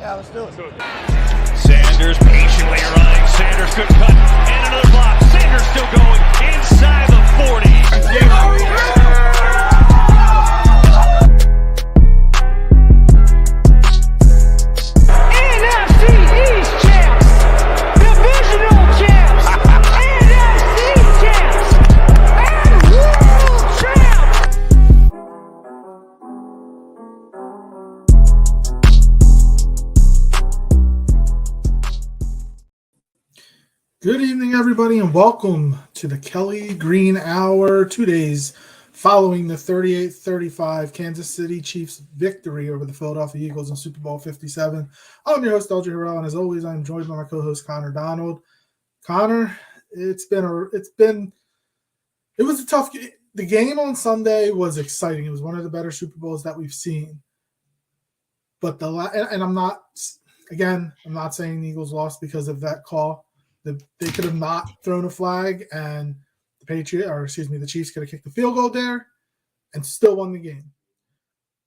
Yeah, let's do it. Sanders patiently running. Sanders good cut. And another block. Sanders still going inside the 40. NFC East champs. Divisional champs. NFC champs. And world champs. Good evening, everybody, and welcome to the Kelly Green Hour, 2 days following the 38-35 Kansas City Chiefs victory over the Philadelphia Eagles in Super Bowl 57. I'm your host, LJ Harrell, and as always, I'm joined by my co-host, Connor Donald. Connor, it was a tough game. The game on Sunday was exciting. It was one of the better Super Bowls that we've seen. But I'm not saying the Eagles lost because of that call. They could have not thrown a flag, and the Chiefs could have kicked the field goal there and still won the game.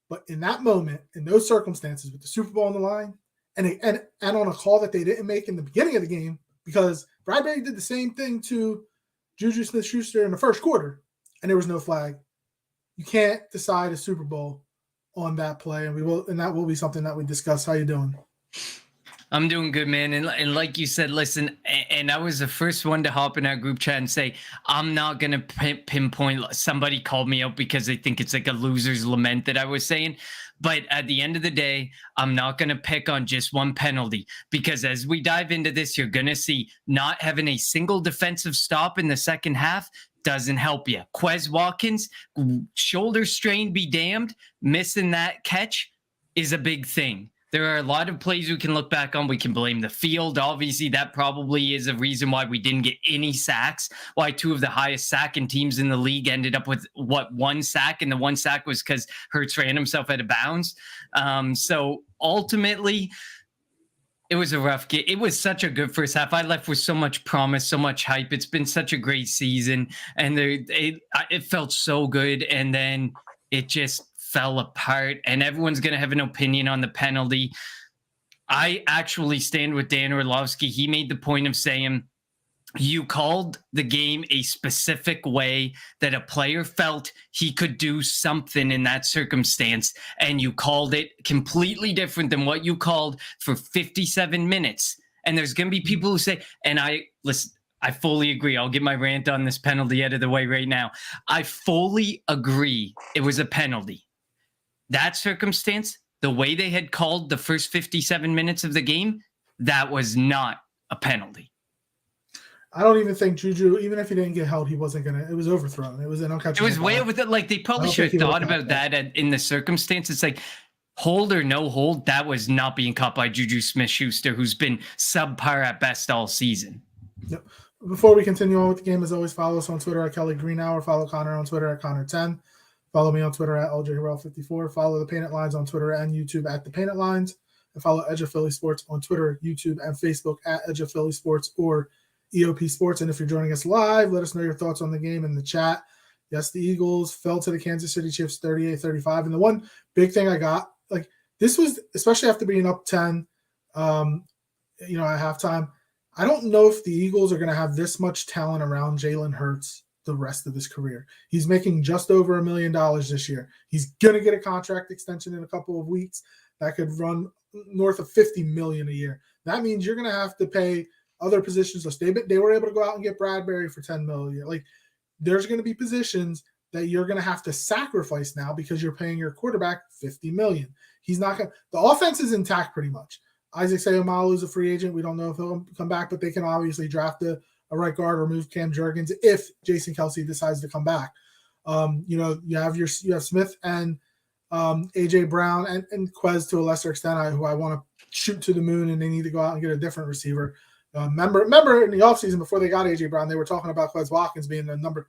But in that moment, in those circumstances, with the Super Bowl on the line, and on a call that they didn't make in the beginning of the game, because Bradbury did the same thing to Juju Smith-Schuster in the first quarter, and there was no flag. You can't decide a Super Bowl on that play, and that will be something that we discuss. How you doing? I'm doing good, man. And like you said, listen, and I was the first one to hop in our group chat and say, I'm not going to pinpoint. Somebody called me out because they think it's like a loser's lament that I was saying. But at the end of the day, I'm not going to pick on just one penalty, because as we dive into this, you're going to see not having a single defensive stop in the second half doesn't help you. Quez Watkins, shoulder strain be damned, missing that catch is a big thing. There are a lot of plays we can look back on. We can blame the field. Obviously, that probably is a reason why we didn't get any sacks, why two of the highest sacking teams in the league ended up with, one sack, and the one sack was because Hurts ran himself out of bounds. So ultimately, it was a rough game. It was such a good first half. I left with so much promise, so much hype. It's been such a great season, and it felt so good, and then it just fell apart, and everyone's going to have an opinion on the penalty. I actually stand with Dan Orlovsky. He made the point of saying, you called the game a specific way that a player felt he could do something in that circumstance, and you called it completely different than what you called for 57 minutes. And there's going to be people who say, and I fully agree. I'll get my rant on this penalty out of the way right now. I fully agree it was a penalty. That circumstance, the way they had called the first 57 minutes of the game, that was not a penalty. I don't even think Juju, even if he didn't get held, it was overthrown. It was an uncatchable. It was way over that. Like, they probably should have thought about that in the circumstance. It's like, hold or no hold, that was not being caught by Juju Smith-Schuster, who's been subpar at best all season. Yep. Before we continue on with the game, as always, follow us on Twitter at Kelly Green Hour. Follow Connor on Twitter at Connor10. Follow me on Twitter at LJHarrell54. Follow the Painted Lines on Twitter and YouTube at the Painted Lines. And follow Edge of Philly Sports on Twitter, YouTube, and Facebook at Edge of Philly Sports or EOP Sports. And if you're joining us live, let us know your thoughts on the game in the chat. Yes, the Eagles fell to the Kansas City Chiefs 38-35. And the one big thing I got, this was, especially after being up 10, at halftime, I don't know if the Eagles are going to have this much talent around Jalen Hurts the rest of his career. He's making just over $1 million this year. He's going to get a contract extension in a couple of weeks that could run north of $50 million a year. That means you're going to have to pay other positions. They were able to go out and get Bradbury for $10 million. There's going to be positions that you're going to have to sacrifice now because you're paying your quarterback $50 million. He's not going to. The offense is intact pretty much. Isaac Seumalo is a free agent. We don't know if he'll come back, but they can obviously draft a right guard or move Cam Jurgens if Jason Kelce decides to come back. You have Smith and AJ Brown and Quez to a lesser extent, who I want to shoot to the moon, and they need to go out and get a different receiver. Remember in the offseason before they got AJ Brown, they were talking about Quez Watkins being a number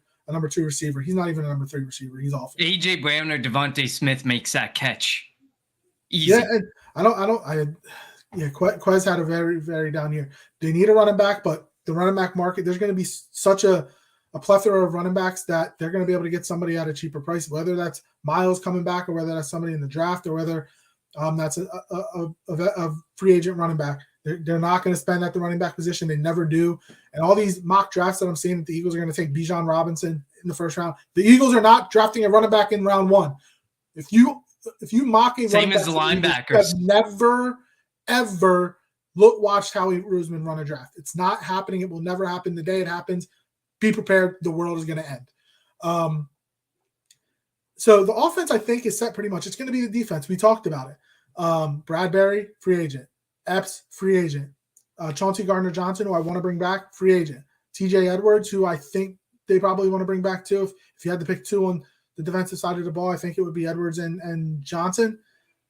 2 receiver. He's not even a number 3 receiver. He's awful. AJ Brown or Devontae Smith makes that catch easy. Yeah, and Quez had a very, very down year. They need a running back, but the running back market, there's going to be such a plethora of running backs that they're going to be able to get somebody at a cheaper price, whether that's Miles coming back or whether that's somebody in the draft or whether That's a free agent running back. They're not going to spend at the running back position. They never do. And all these mock drafts that I'm seeing that the Eagles are going to take Bijan Robinson in the first round. The Eagles are not drafting a running back in round 1. If you mock a Same running back, as the linebackers, you have never ever watched Howie Roseman run a draft. It's not happening. It will never happen. The day it happens, be prepared. The world is going to end. So the offense, I think, is set pretty much. It's going to be the defense. We talked about it. Bradbury, free agent. Epps, free agent. Chauncey Gardner-Johnson, who I want to bring back, free agent. TJ Edwards, who I think they probably want to bring back too. If you had to pick 2 on the defensive side of the ball, I think it would be Edwards and Johnson,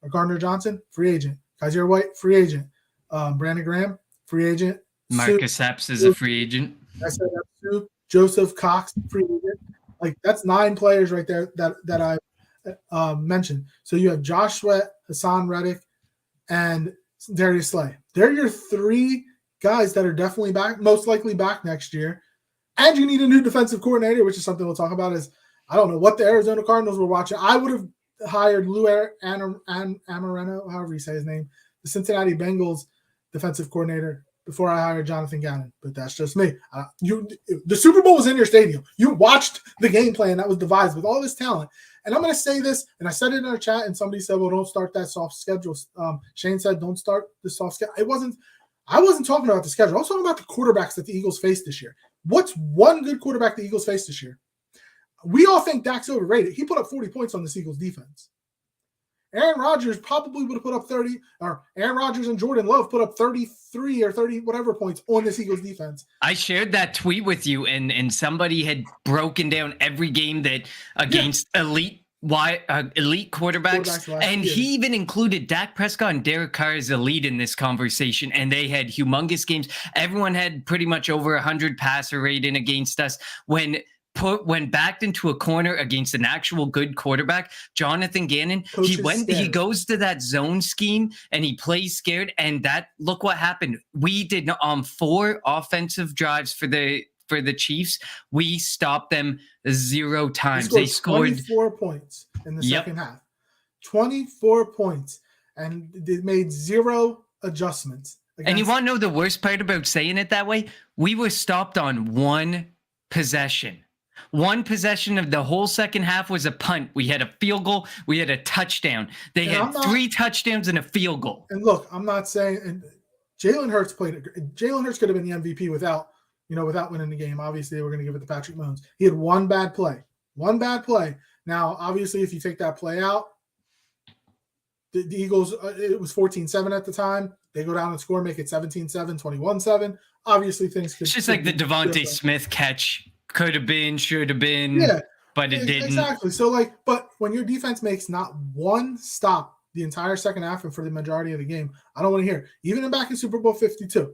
or Gardner-Johnson, free agent. Kaiser White, free agent. Brandon Graham, free agent. Marcus Epps is a free agent. I said that. Joseph Cox, free agent. Like, that's 9 players right there that I mentioned. So you have Josh Sweat, Hassan Reddick, and Darius Slay. They're your 3 guys that are definitely back, most likely back next year. And you need a new defensive coordinator, which is something we'll talk about. Is I don't know what the Arizona Cardinals were watching. I would have hired Lou Amareno, however you say his name, the Cincinnati Bengals defensive coordinator, before I hired Jonathan Gannon. But that's just me. The Super Bowl was in your stadium. You watched the game plan that was devised with all this talent. And I'm going to say this, and I said it in our chat, and somebody said, well, don't start that soft schedule. Shane said, don't start the soft schedule. I wasn't talking about the schedule. I was talking about the quarterbacks that the Eagles faced this year. What's one good quarterback the Eagles faced this year? We all think Dak's overrated. He put up 40 points on this Eagles defense. Aaron Rodgers probably would have put up 30, or Aaron Rodgers and Jordan Love put up 33 or 30 whatever points on this Eagles defense. I shared that tweet with you, and somebody had broken down every game that against elite quarterbacks, and he even included Dak Prescott and Derek Carr as a lead in this conversation, and they had humongous games. Everyone had pretty much over 100 passer rating against us. When backed into a corner against an actual good quarterback, Jonathan Gannon, he goes to that zone scheme and he plays scared. And look what happened. We did 4 offensive drives for the Chiefs. We stopped them 0 times. They scored 24 points in the second half. 24 points, and they made 0 adjustments. And you want to know the worst part about saying it that way? We were stopped on 1 possession. 1 possession of the whole second half was a punt. We had a field goal. We had a touchdown. They had 3 touchdowns and a field goal. And look, I'm not saying, and Jalen Hurts Jalen Hurts could have been the MVP without winning the game. Obviously, they were going to give it to Patrick Mahomes. He had 1 bad play. Now, obviously, if you take that play out, the Eagles, it was 14-7 at the time. They go down and score, make it 17-7, 21-7. Obviously, things could. It's just like the Devontae Smith catch. Could have been, should have been, but it didn't. Exactly. So, but when your defense makes not 1 stop the entire second half and for the majority of the game, I don't want to hear it. Even back in Super Bowl 52,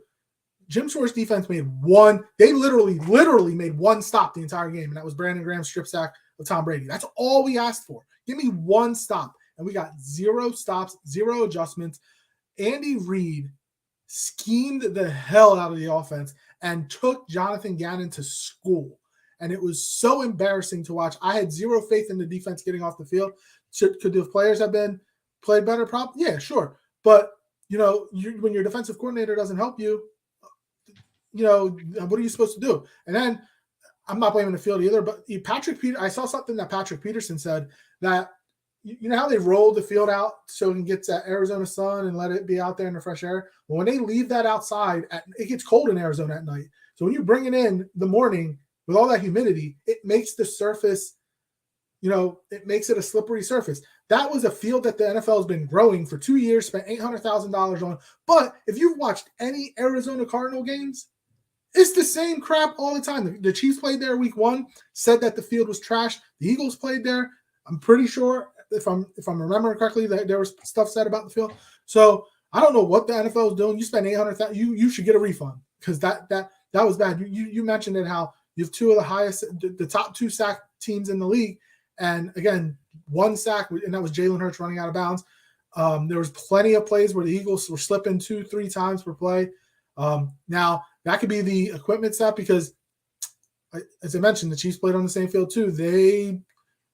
Jim Schwartz's defense made 1. They literally made 1 stop the entire game, and that was Brandon Graham's strip sack of Tom Brady. That's all we asked for. Give me 1 stop, and we got 0 stops, 0 adjustments. Andy Reid schemed the hell out of the offense and took Jonathan Gannon to school. And it was so embarrassing to watch. I had 0 faith in the defense getting off the field. Could the players have been played better? Probably, yeah, sure. But, when your defensive coordinator doesn't help you, what are you supposed to do? And then I'm not blaming the field either, but I saw something that Patrick Peterson said that, you know how they rolled the field out so it can get that Arizona sun and let it be out there in the fresh air? Well, when they leave that outside, it gets cold in Arizona at night. So when you bring it in the morning with all that humidity, it makes the surface, it makes it a slippery surface. That was a field that the NFL has been growing for 2 years, spent $800,000 on. But if you've watched any Arizona Cardinal games, it's the same crap all the time. The Chiefs played there week 1, said that the field was trash. The Eagles played there. I'm pretty sure, if I'm remembering correctly, that there was stuff said about the field. So I don't know what the NFL is doing. You spend $800,000, you should get a refund, because that was bad. You mentioned it, how you have 2 of the highest, the top 2 sack teams in the league, and again, 1 sack, and that was Jalen Hurts running out of bounds. There was plenty of plays where the Eagles were slipping 2-3 times per play. Now that could be the equipment stuff, because, as I mentioned, the Chiefs played on the same field too. They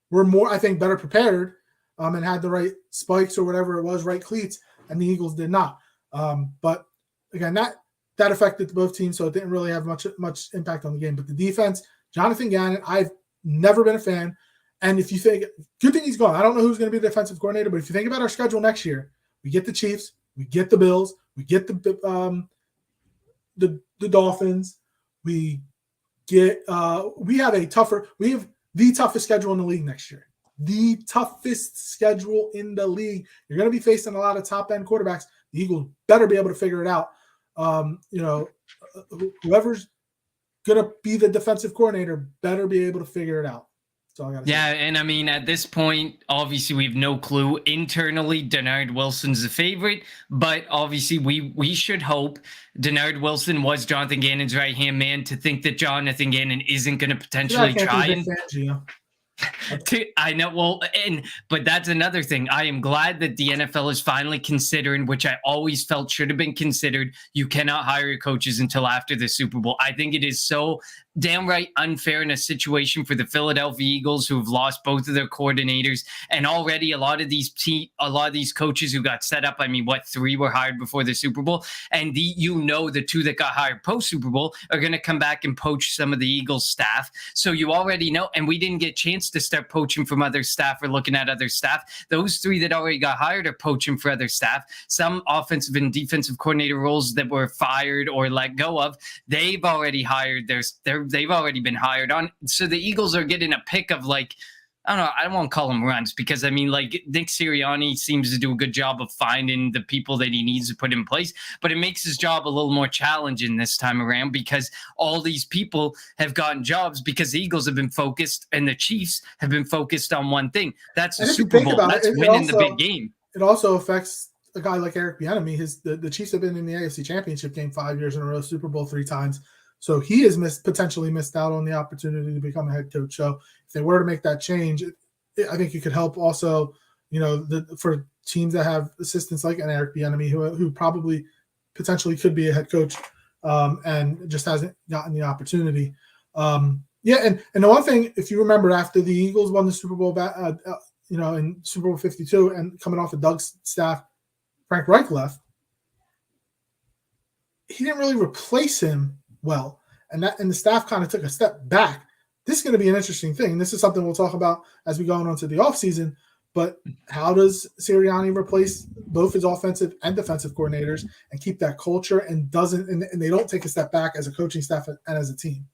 were more, I think, better prepared. and had the right spikes or whatever it was, right cleats, and the Eagles did not. But again, that affected both teams, so it didn't really have much impact on the game. But the defense, Jonathan Gannon, I've never been a fan. And if you think, good thing he's gone. I don't know who's going to be the defensive coordinator, but if you think about our schedule next year, we get the Chiefs, we get the Bills, we get the Dolphins, we have the toughest schedule in the league next year. The toughest schedule in the league. You're going to be facing a lot of top end quarterbacks. The Eagles better be able to figure it out. Whoever's going to be the defensive coordinator better be able to figure it out. That's all I got to say. Yeah, and I mean, at this point, obviously, we have no clue. Internally, Denard Wilson's the favorite, but obviously, we should hope. Denard Wilson was Jonathan Gannon's right-hand man. To think that Jonathan Gannon isn't going to potentially try and... I know. But that's another thing. I am glad that the NFL is finally considering, which I always felt should have been considered. You cannot hire your coaches until after the Super Bowl. I think it is so downright unfair in a situation for the Philadelphia Eagles, who have lost both of their coordinators, and already a lot of these coaches who got set up. I mean, 3 were hired before the Super Bowl, and the 2 that got hired post Super Bowl are going to come back and poach some of the Eagles staff. So you already know, and we didn't get a chance to start poaching from other staff or looking at other staff. Those 3 that already got hired are poaching for other staff. Some offensive and defensive coordinator roles that were fired or let go of, they've already hired they've already been hired on. So the Eagles are getting a pick of I don't know, I won't call them runs, because I mean, Nick Sirianni seems to do a good job of finding the people that he needs to put in place, but it makes his job a little more challenging this time around, because all these people have gotten jobs because the Eagles have been focused and the Chiefs have been focused on one thing. That's the Super Bowl. That's winning the big game. It also affects a guy like Eric Bieniemy. The Chiefs have been in the AFC Championship game 5 years in a row, Super Bowl 3 times. So he has potentially missed out on the opportunity to become a head coach. So if they were to make that change, I think it could help also, for teams that have assistants like an Eric Bieniemy, who probably potentially could be a head coach and just hasn't gotten the opportunity. And the one thing, if you remember, after the Eagles won the Super Bowl, in Super Bowl 52, and coming off of Doug's staff, Frank Reich left. He didn't really replace him well, and the staff kind of took a step back. This is going to be an interesting thing. This is something we'll talk about as we go on to the offseason. But how does Sirianni replace both his offensive and defensive coordinators and keep that culture and they don't take a step back as a coaching staff and as a team?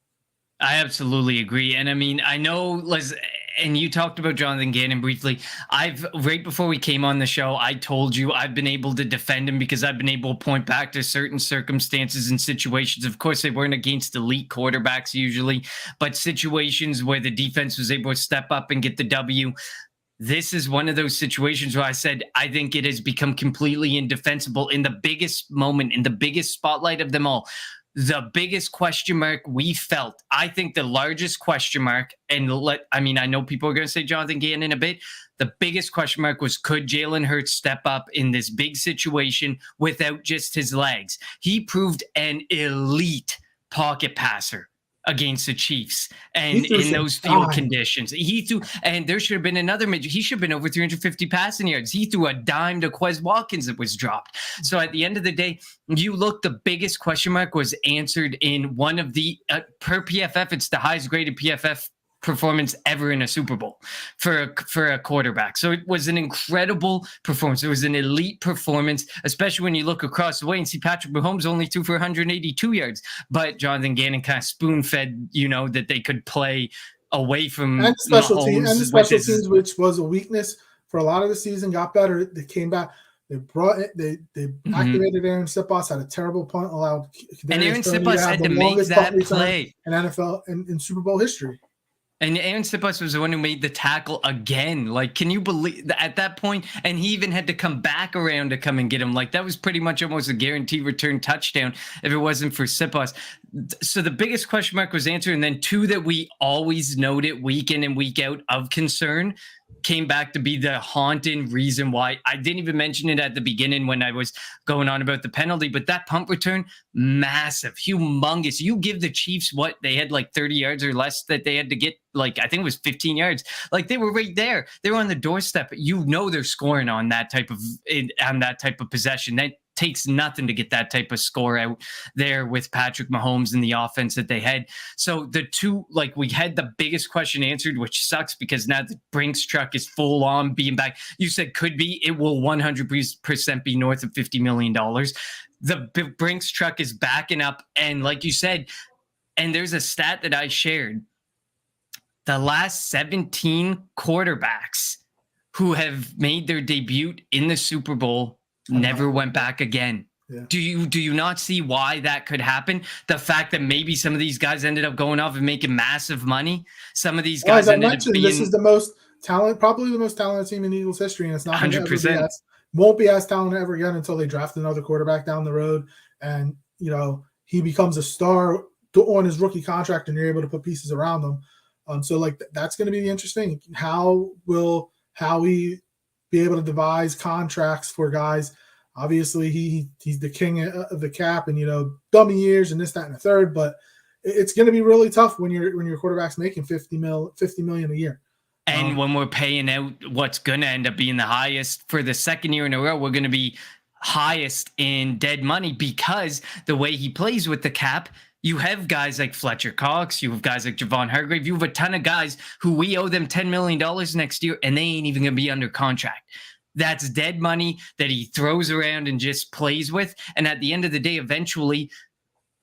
I absolutely agree. And I mean, I know, and you talked about Jonathan Gannon briefly. Right before we came on the show, I told you I've been able to defend him because I've been able to point back to certain circumstances and situations. Of course, they weren't against elite quarterbacks usually, but situations where the defense was able to step up and get the W. This is one of those situations where I said, I think it has become completely indefensible in the biggest moment, in the biggest spotlight of them all. The biggest question mark we felt, I think the largest question mark, I know people are going to say Jonathan Gannon in a bit. The biggest question mark was, could Jalen Hurts step up in this big situation without just his legs? He proved an elite pocket passer against the Chiefs and in those field conditions. He threw, and there should have been another major. He should have been over 350 passing yards. He threw a dime to Quez Watkins that was dropped. So at the end of the day, the biggest question mark was answered in one of the, per PFF, it's the highest graded PFF performance ever in a Super Bowl for a quarterback. So it was an incredible performance. It was an elite performance, especially when you look across the way and see Patrick Mahomes only threw for 182 yards. But Jonathan Gannon kind of spoon-fed, that they could play away from special teams, which was a weakness for a lot of the season, got better. They came back. They activated Aaron Sipos, had a terrible punt, allowed. And Aaron Sipos had to make that play in NFL in Super Bowl history. And Aaron Sipos was the one who made the tackle again. Can you believe at that point? And he even had to come back around to come and get him. That was pretty much almost a guaranteed return touchdown if it wasn't for Sipos. So the biggest question mark was answered. And then 2 that we always noted week in and week out of concern, came back to be the haunting reason why. I didn't even mention it at the beginning when I was going on about the penalty, but that punt return, massive, humongous. You give the Chiefs what they had, like 30 yards or less that they had to get, like I think it was 15 yards. Like they were right there. They were on the doorstep. You know they're scoring on that type of possession. That takes nothing to get that type of score out there with Patrick Mahomes and the offense that they had. So the two, like we had the biggest question answered, which sucks because now the Brinks truck is full on being back. You said could be, it will 100% be north of $50 million. The Brinks truck is backing up. And like you said, and there's a stat that I shared, the last 17 quarterbacks who have made their debut in the Super Bowl never went back again. Yeah. Do you not see why that could happen? The fact that maybe some of these guys ended up going off and making massive money. Some of these guys ended up being. This is the most talent, probably the most talented team in Eagles history, and it's not 100%. Won't be as talented ever again until they draft another quarterback down the road, and he becomes a star on his rookie contract, and you're able to put pieces around him. So like that's going to be interesting. How will Howie be able to devise contracts for guys? Obviously, he's the king of the cap, and dummy years and this, that, and the third. But it's going to be really tough when your quarterback's making $50 million a year. And when we're paying out what's going to end up being the highest for the second year in a row, we're going to be highest in dead money because the way he plays with the cap. You have guys like Fletcher Cox. You have guys like Javon Hargrave. You have a ton of guys who we owe them $10 million next year, and they ain't even going to be under contract. That's dead money that he throws around and just plays with. And at the end of the day, eventually,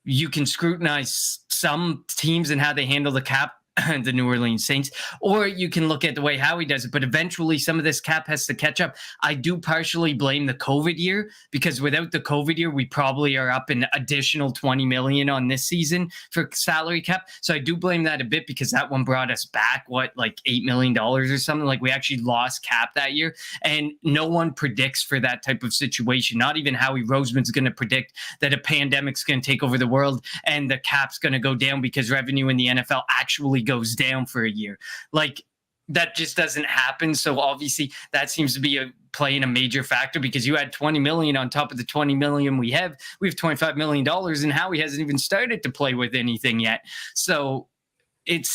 you can scrutinize some teams and how they handle the cap, the New Orleans Saints, or you can look at the way Howie does it. But eventually, some of this cap has to catch up. I do partially blame the COVID year because without the COVID year, we probably are up an additional $20 million on this season for salary cap. So I do blame that a bit because that one brought us back, like $8 million or something. Like we actually lost cap that year, and no one predicts for that type of situation. Not even Howie Roseman's going to predict that a pandemic's going to take over the world and the cap's going to go down because revenue in the NFL actually goes down for a year. Like that just doesn't happen. So obviously that seems to be playing a major factor because you had 20 million on top of the 20 million we have $25 million, and Howie hasn't even started to play with anything yet. So it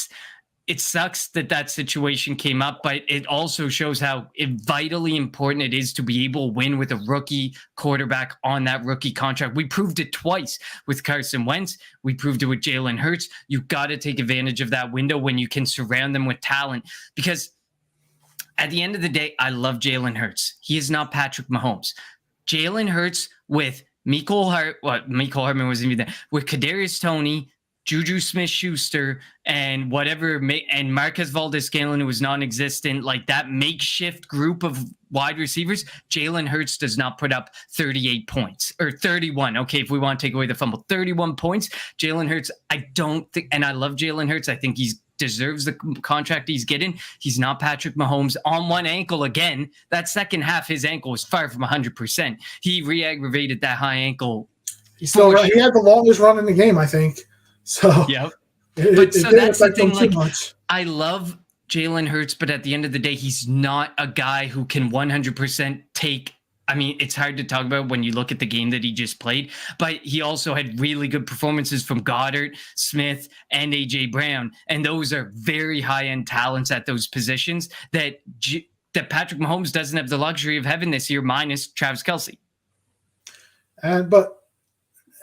sucks that situation came up, but it also shows how vitally important it is to be able to win with a rookie quarterback on that rookie contract. We proved it twice with Carson Wentz. We proved it with Jalen Hurts. You've got to take advantage of that window when you can surround them with talent, because at the end of the day, I love Jalen Hurts. He is not Patrick Mahomes. Jalen Hurts with Mecole Hardman wasn't even there, with Kadarius Toney, Juju Smith-Schuster, and and Marquez Valdes-Scantling, who was non-existent, like that makeshift group of wide receivers. Jalen Hurts does not put up 38 points or 31. Okay, if we want to take away the fumble, 31 points. Jalen Hurts, I don't think, and I love Jalen Hurts. I think he deserves the contract he's getting. He's not Patrick Mahomes on one ankle again. That second half, his ankle was far from 100%. He re-aggravated that high ankle. He had the longest run in the game, I think. So yep. That's the thing. Like, I love Jalen Hurts, but at the end of the day, he's not a guy who can 100% take. I mean, it's hard to talk about when you look at the game that he just played, but he also had really good performances from Goddard, Smith, and AJ Brown, and those are very high-end talents at those positions that Patrick Mahomes doesn't have the luxury of having this year, minus Travis Kelce. But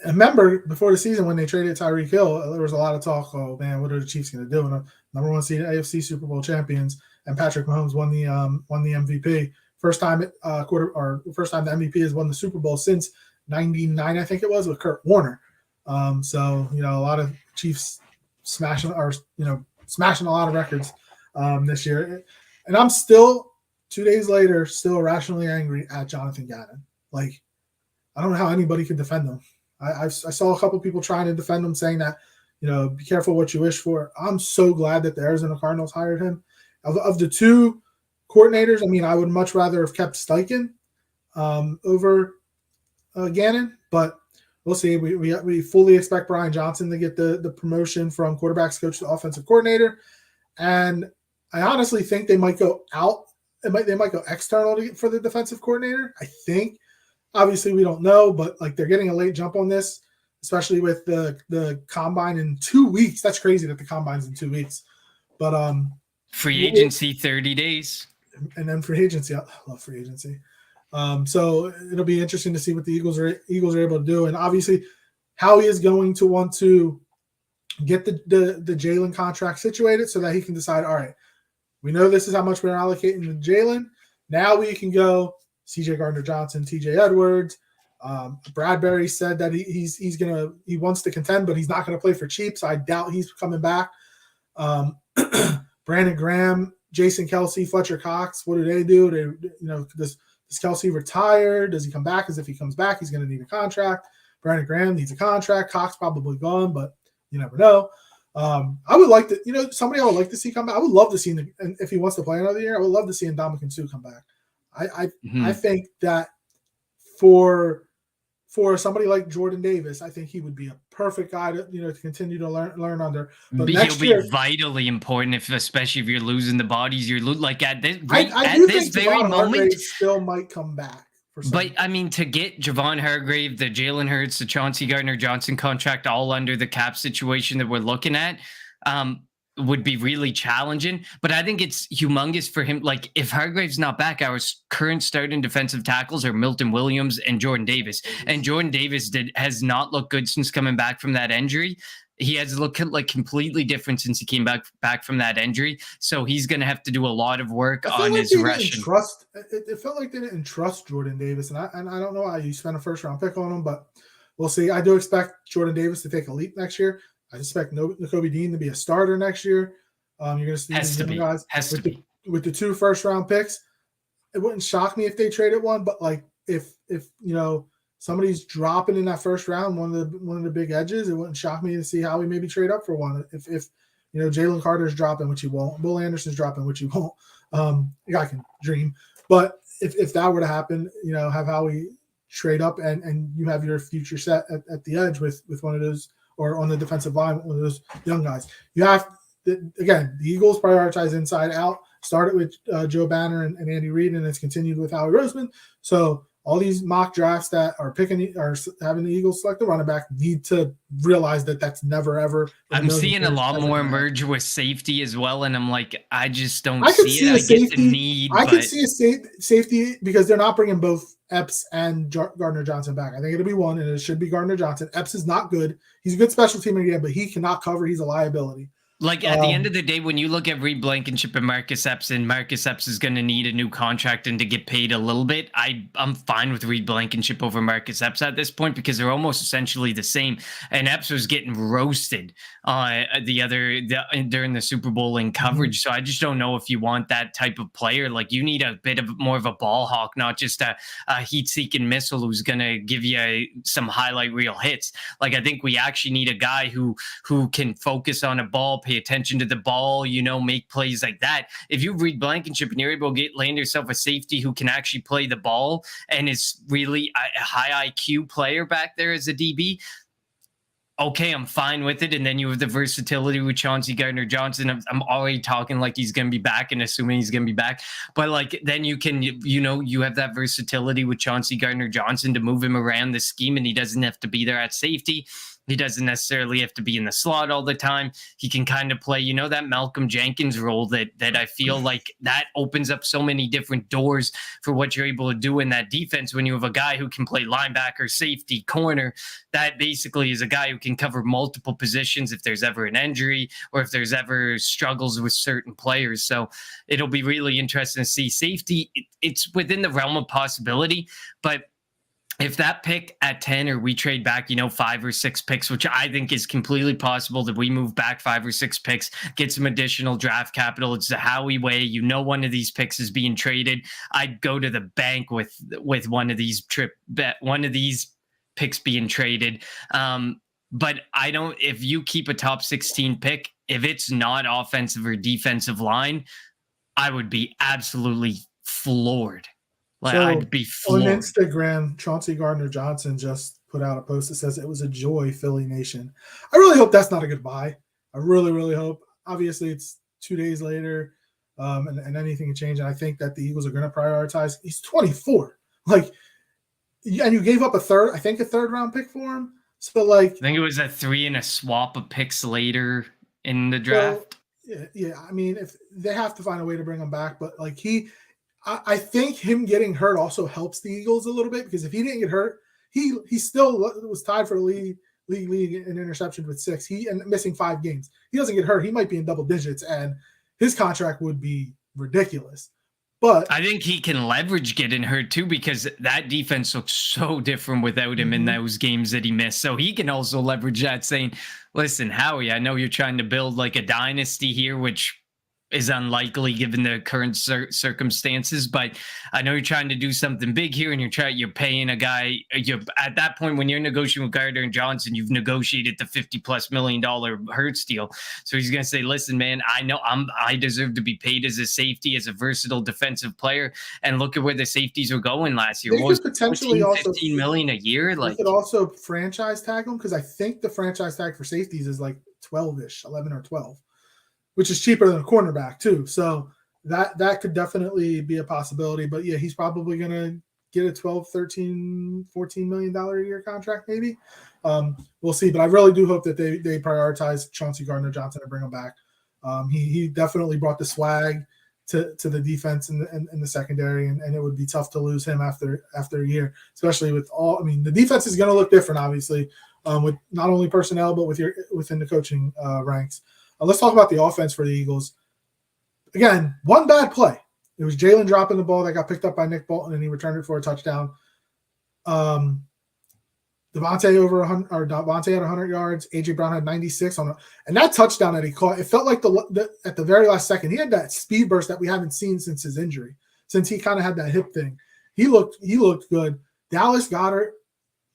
remember, before the season when they traded Tyreek Hill, there was a lot of talk. Oh man, what are the Chiefs going to do? And number one seed, AFC Super Bowl champions, and Patrick Mahomes won the MVP. First time the MVP has won the Super Bowl since '99, I think it was, with Kurt Warner. So a lot of Chiefs smashing a lot of records this year, and I'm still 2 days later still irrationally angry at Jonathan Gannon. Like, I don't know how anybody could defend him. I saw a couple people trying to defend him, saying that, be careful what you wish for. I'm so glad that the Arizona Cardinals hired him. Of the two coordinators, I mean, I would much rather have kept Steichen over Gannon, but we'll see. We fully expect Brian Johnson to get the promotion from quarterbacks coach to offensive coordinator. And I honestly think they might go out. They might go external for the defensive coordinator. I think. Obviously, we don't know, but like they're getting a late jump on this, especially with the combine in 2 weeks. That's crazy that the combine's in 2 weeks. But free agency 30 days, and then free agency. I love free agency. So it'll be interesting to see what the Eagles are able to do. And obviously, Howie is going to want to get the Jalen contract situated so that he can decide, all right, we know this is how much we're allocating to Jalen. Now we can go CJ Gardner-Johnson, TJ Edwards. Bradbury said that he wants to contend, but he's not going to play for cheap, so I doubt he's coming back. Brandon Graham, Jason Kelsey, Fletcher Cox, what do they do? Does Kelsey retire? Does he come back? Because if he comes back, he's going to need a contract. Brandon Graham needs a contract. Cox probably gone, but you never know. I would like to, somebody I would like to see come back. I would love to see him, and if he wants to play another year, I would love to see Ndamukong Suh come back. I think that for somebody like Jordan Davis, I think he would be a perfect guy to continue to learn under. But he'll be vitally important, especially if you're losing the bodies. You're like at this very moment, still might come back. But I mean, to get Javon Hargrave, the Jalen Hurts, the Chauncey Gardner-Johnson contract all under the cap situation that we're looking at, would be really challenging. But I think it's humongous for him. Like if Hargrave's not back, our current starting defensive tackles are Milton Williams and Jordan Davis. And Jordan Davis has not looked good since coming back from that injury. He has looked like completely different since he came back from that injury. So he's going to have to do a lot of work on his rushing. It felt like they didn't trust Jordan Davis. And I don't know why you spent a first-round pick on him, but we'll see. I do expect Jordan Davis to take a leap next year. I expect Nakobe Dean to be a starter next year. You're going to see these young guys with the 2 first-round picks. It wouldn't shock me if they traded one, but like if somebody's dropping in that first round, one of the big edges, it wouldn't shock me to see how we maybe trade up for one. If Jalen Carter's dropping, which he won't, Will Anderson's dropping, which he won't. The guy can dream, but if that were to happen, have Howie trade up and you have your future set at the edge with one of those, or on the defensive line, one of those young guys. You have again, the Eagles prioritize inside out. Started with Joe Banner and Andy Reid, and it's continued with Howie Roseman. So all these mock drafts that are having the Eagles select the running back need to realize that that's never ever. I'm seeing a lot more emerge with safety as well, and I'm like, I just don't see it. I get the need. I could see a safety because they're not bringing both Epps and Gardner Johnson back. I think it'll be one, and it should be Gardner Johnson. Epps is not good. He's a good special teamer again, but he cannot cover. He's a liability. Like at the end of the day, when you look at Reed Blankenship and Marcus Epps is going to need a new contract and to get paid a little bit. I'm fine with Reed Blankenship over Marcus Epps at this point because they're almost essentially the same. And Epps was getting roasted during the Super Bowl in coverage. So I just don't know if you want that type of player. Like you need a bit of more of a ball hawk, not just a heat-seeking missile who's going to give you some highlight reel hits. Like I think we actually need a guy who can focus on a ball, pay attention to the ball, make plays like that. If you read Blankenship and you're able to land yourself a safety who can actually play the ball and is really a high IQ player back there as a DB, okay, I'm fine with it. And then you have the versatility with Chauncey Gardner-Johnson. I'm already talking like he's going to be back and assuming he's going to be back. But like then you can, you have that versatility with Chauncey Gardner-Johnson to move him around the scheme, and he doesn't have to be there at safety. He doesn't necessarily have to be in the slot all the time. He can kind of play, that Malcolm Jenkins role that I feel like that opens up so many different doors for what you're able to do in that defense when you have a guy who can play linebacker, safety, corner. That basically is a guy who can cover multiple positions if there's ever an injury or if there's ever struggles with certain players. So it'll be really interesting to see. Safety, it's within the realm of possibility, but if that pick at 10 or we trade back, 5 or 6 picks, which I think is completely possible that we move back 5 or 6 picks, get some additional draft capital. It's the Howie way. One of these picks is being traded. I'd go to the bank with one of these picks being traded. But if you keep a top 16 pick, if it's not offensive or defensive line, I would be absolutely floored. I'd be floored. On Instagram, Chauncey Gardner-Johnson just put out a post that says it was a joy, Philly Nation. I really hope that's not a goodbye. I really, really hope. Obviously, it's 2 days later. and anything can change. And I think that the Eagles are going to prioritize. He's 24, like, and you gave up a third round pick for him. So like, I think it was a 3 and a swap of picks later in the draft. So, yeah. I mean, if they have to find a way to bring him back, but like I think him getting hurt also helps the Eagles a little bit, because if he didn't get hurt, he still was tied for the league in interceptions with 6. He and missing 5 games. He doesn't get hurt, he might be in double digits, and his contract would be ridiculous. But I think he can leverage getting hurt too, because that defense looks so different without him in those games that he missed. So he can also leverage that, saying, listen, Howie, I know you're trying to build like a dynasty here, which is unlikely given the current circumstances, but I know you're trying to do something big here, and you're paying a guy. You're at that point when you're negotiating with Gardner and Johnson, you've negotiated the $50+ million Hurts deal. So he's going to say, listen, man, I know I deserve to be paid as a safety, as a versatile defensive player. And look at where the safeties were going last year. They could potentially 15 million a year. Like, could also franchise tag them, because I think the franchise tag for safeties is like 12-ish, 11 or 12. Which is cheaper than a cornerback too. So that could definitely be a possibility. But yeah, he's probably going to get a $12, $13, $14 million a year contract maybe. We'll see. But I really do hope that they prioritize Chauncey Gardner-Johnson and bring him back. He definitely brought the swag to the defense in the secondary, and it would be tough to lose him after a year, especially with all. I mean, the defense is going to look different, obviously, with not only personnel but within the coaching ranks. Let's talk about the offense for the Eagles. Again, one bad play. It was Jalen dropping the ball that got picked up by Nick Bolton, and he returned it for a touchdown. Devontae had 100 yards. A.J. Brown had 96 and that touchdown that he caught, it felt like at the very last second, he had that speed burst that we haven't seen since his injury, since he kind of had that hip thing. He looked good. Dallas Goedert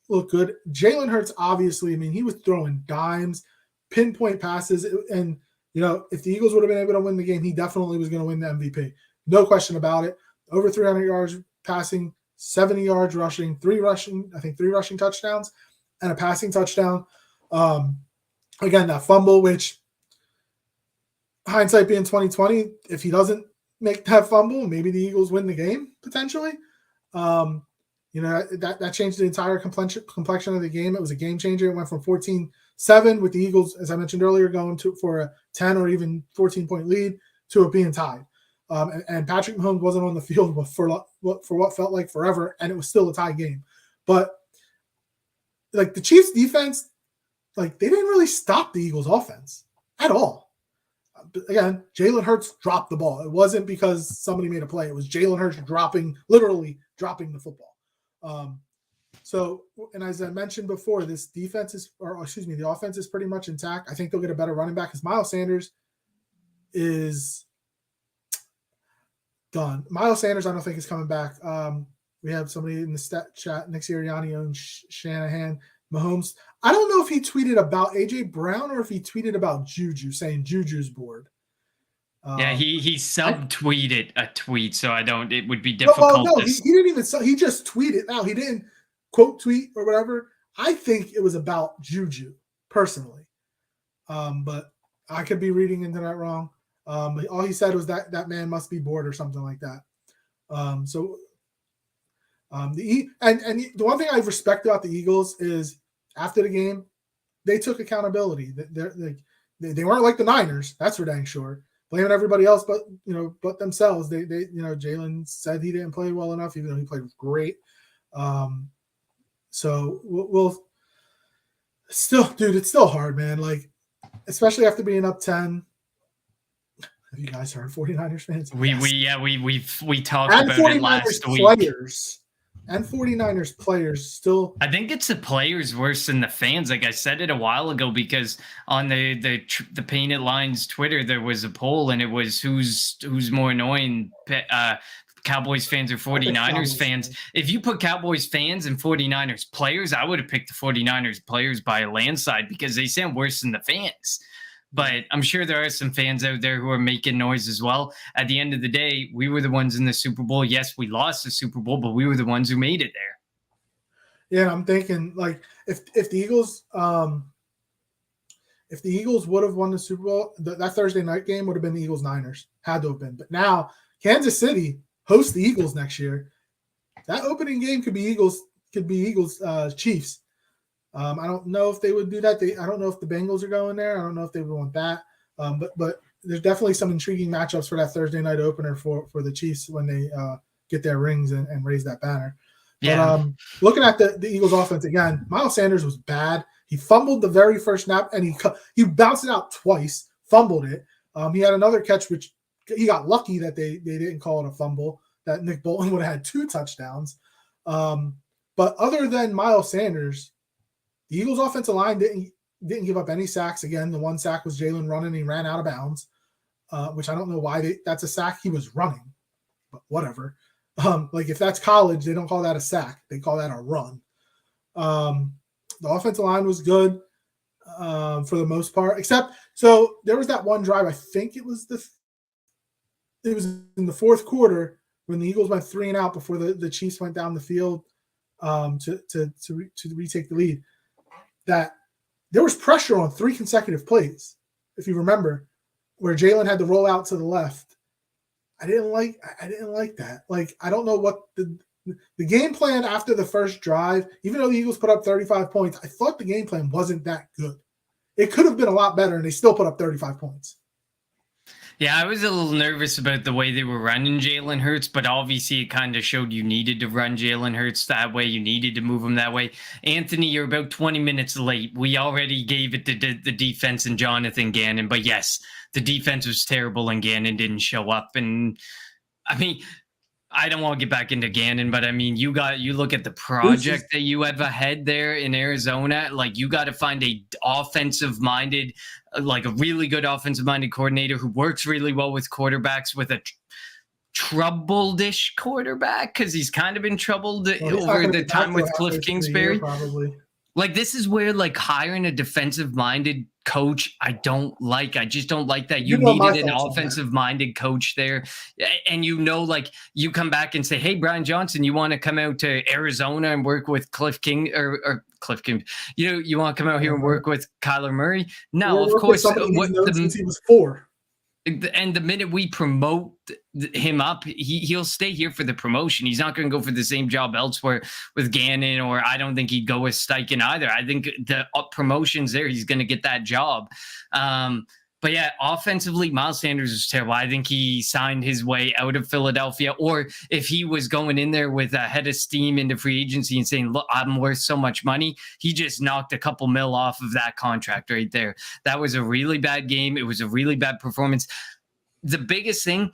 looked good. Jalen Hurts, obviously, I mean, he was throwing dimes, pinpoint passes, and if the Eagles would have been able to win the game, he definitely was going to win the MVP. No question about it. Over 300 yards passing, 70 yards rushing, three rushing touchdowns, and a passing touchdown. Again, that fumble, which hindsight being 2020, if he doesn't make that fumble, maybe the Eagles win the game potentially. That changed the entire complexion of the game. It was a game changer. It went from 14-7 with the Eagles, as I mentioned earlier, going for a 10 or even 14-point lead to it being tied. And Patrick Mahomes wasn't on the field for what felt like forever, and it was still a tie game. But like the Chiefs' defense, like they didn't really stop the Eagles' offense at all. Again, Jalen Hurts dropped the ball. It wasn't because somebody made a play. It was Jalen Hurts literally dropping the football. And as I mentioned before, the offense is pretty much intact. I think they'll get a better running back because Miles Sanders is done. Miles Sanders, I don't think is coming back. We have somebody in the stat chat, Nick Sirianni and Shanahan. Mahomes. I don't know if he tweeted about A.J. Brown or if he tweeted about Juju, saying Juju's bored. Yeah, he subtweeted a tweet, so it would be difficult. No, he didn't even. He just tweeted. Now he didn't quote tweet or whatever. I think it was about Juju personally, but I could be reading into that wrong. All he said was that man must be bored or something like that. The one thing I respect about the Eagles is after the game, they took accountability. They weren't like the Niners, that's for dang sure, blaming everybody else but themselves. They Jalen said he didn't play well enough, even though he played great. So we'll still, dude, it's still hard, man. Like, especially after being up 10. Have you guys heard 49ers fans? We talked about it last week. And 49ers players still. I think it's the players worse than the fans. Like I said it a while ago, because on the Painted Lines Twitter, there was a poll, and it was who's more annoying, Cowboys fans or 49ers fans. If you put Cowboys fans and 49ers players, I would have picked the 49ers players by a landslide, because they sound worse than the fans. But I'm sure there are some fans out there who are making noise as well. At the end of the day, we were the ones in the Super Bowl. Yes, we lost the Super Bowl, but we were the ones who made it there. Yeah, I'm thinking, like, if the Eagles if the Eagles would have won the Super Bowl, that Thursday night game would have been the Eagles-Niners. Had to have been. But now Kansas City hosts the Eagles next year. That opening game could be Eagles Chiefs. I don't know if they would do that. I don't know if the Bengals are going there. I don't know if they would want that. But there's definitely some intriguing matchups for that Thursday night opener for the Chiefs when they get their rings and raise that banner. Yeah. But looking at the Eagles offense again, Miles Sanders was bad. He fumbled the very first snap, and he bounced it out twice, fumbled it. He had another catch, which he got lucky that they didn't call it a fumble, that Nick Bolton would have had 2 touchdowns. But other than Miles Sanders, the Eagles offensive line didn't give up any sacks. Again, the one sack was Jalen running. He ran out of bounds, which I don't know why that's a sack. He was running, but whatever. Like if that's college, they don't call that a sack. They call that a run. The offensive line was good for the most part, except so there was that one drive. I think it was in the fourth quarter when the Eagles went 3 and out before the Chiefs went down the field to retake the lead. That there was pressure on 3 consecutive plays, if you remember, where Jalen had to roll out to the left. I didn't like that. Like, I don't know what the game plan after the first drive, even though the Eagles put up 35 points, I thought the game plan wasn't that good. It could have been a lot better, and they still put up 35 points. Yeah, I was a little nervous about the way they were running Jalen Hurts, but obviously it kind of showed you needed to run Jalen Hurts that way. You needed to move him that way. Anthony, you're about 20 minutes late. We already gave it to the defense and Jonathan Gannon, but yes, the defense was terrible and Gannon didn't show up. And I mean, I don't want to get back into Gannon, but I mean, you look at the project that you have ahead there in Arizona. Like, you got to find a offensive-minded, like a really good offensive-minded coordinator who works really well with quarterbacks, with a troubled-ish quarterback, because he's kind of been troubled over the time with Cliff Kingsbury. Probably. Like, this is where, like, hiring a defensive-minded coach, I don't like. I just don't like that. You needed an offensive-minded coach there. And, like, you come back and say, hey, Brian Johnson, you want to come out to Arizona and work with Cliff King or Cliff King? You want to come out here and work with Kyler Murray? No, of course. Since he was 4. And the minute we promote him up, he'll stay here for the promotion. He's not going to go for the same job elsewhere with Gannon, or I don't think he'd go with Steichen either. I think the promotions there, he's going to get that job. But yeah, offensively, Miles Sanders is terrible. I think he signed his way out of Philadelphia, or if he was going in there with a head of steam into free agency and saying, look, I'm worth so much money, he just knocked a couple mil off of that contract right there. That was a really bad game. It was a really bad performance. The biggest thing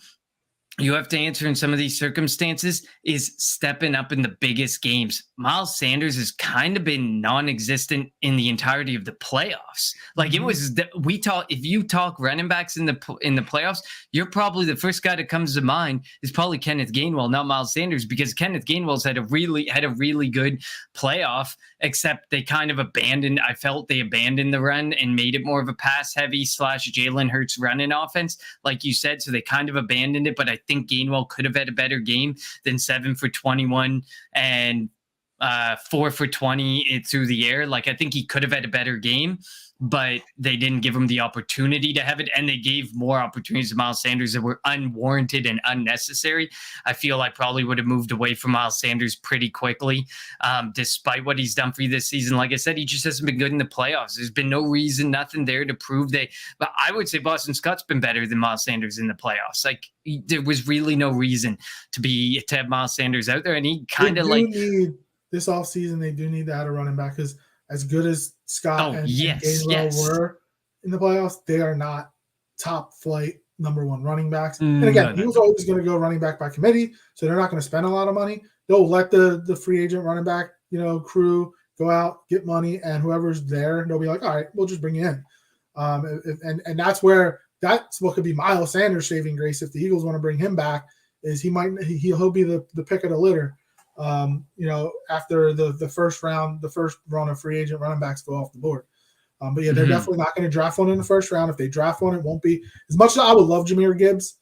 you have to answer in some of these circumstances is stepping up in the biggest games. Miles Sanders has kind of been non-existent in the entirety of the playoffs. Like, it was, if you talk running backs in the playoffs, you're probably the first guy that comes to mind is probably Kenneth Gainwell, not Miles Sanders, because Kenneth Gainwell's had a really good playoff, except they kind of abandoned the run and made it more of a pass heavy / Jalen Hurts running offense, like you said. So they kind of abandoned it, but I think Gainwell could have had a better game than 7 for 21 and 4 for 20 through the air. Like, I think he could have had a better game, but they didn't give him the opportunity to have it, and they gave more opportunities to Miles Sanders that were unwarranted and unnecessary. I feel I probably would have moved away from Miles Sanders pretty quickly, despite what he's done for you this season. Like I said, he just hasn't been good in the playoffs. There's been no reason, nothing there to prove that. But I would say Boston Scott's been better than Miles Sanders in the playoffs. Like, there was really no reason to have Miles Sanders out there, and he kind of like this offseason, they do need to add a running back, because as good as Scott and Gainwell were in the playoffs, they are not top flight number 1 running backs. And again, he was always going to go running back by committee, so they're not going to spend a lot of money. They'll let the free agent running back, crew go out, get money, and whoever's there, they'll be like, all right, we'll just bring you in. And that's what could be Miles Sanders' saving grace if the Eagles want to bring him back, is he'll be the pick of the litter. After the first run of free agent running backs go off the board. But yeah, they're definitely not going to draft one in the first round. If they draft one, it won't be as much as I would love Jahmyr Gibbs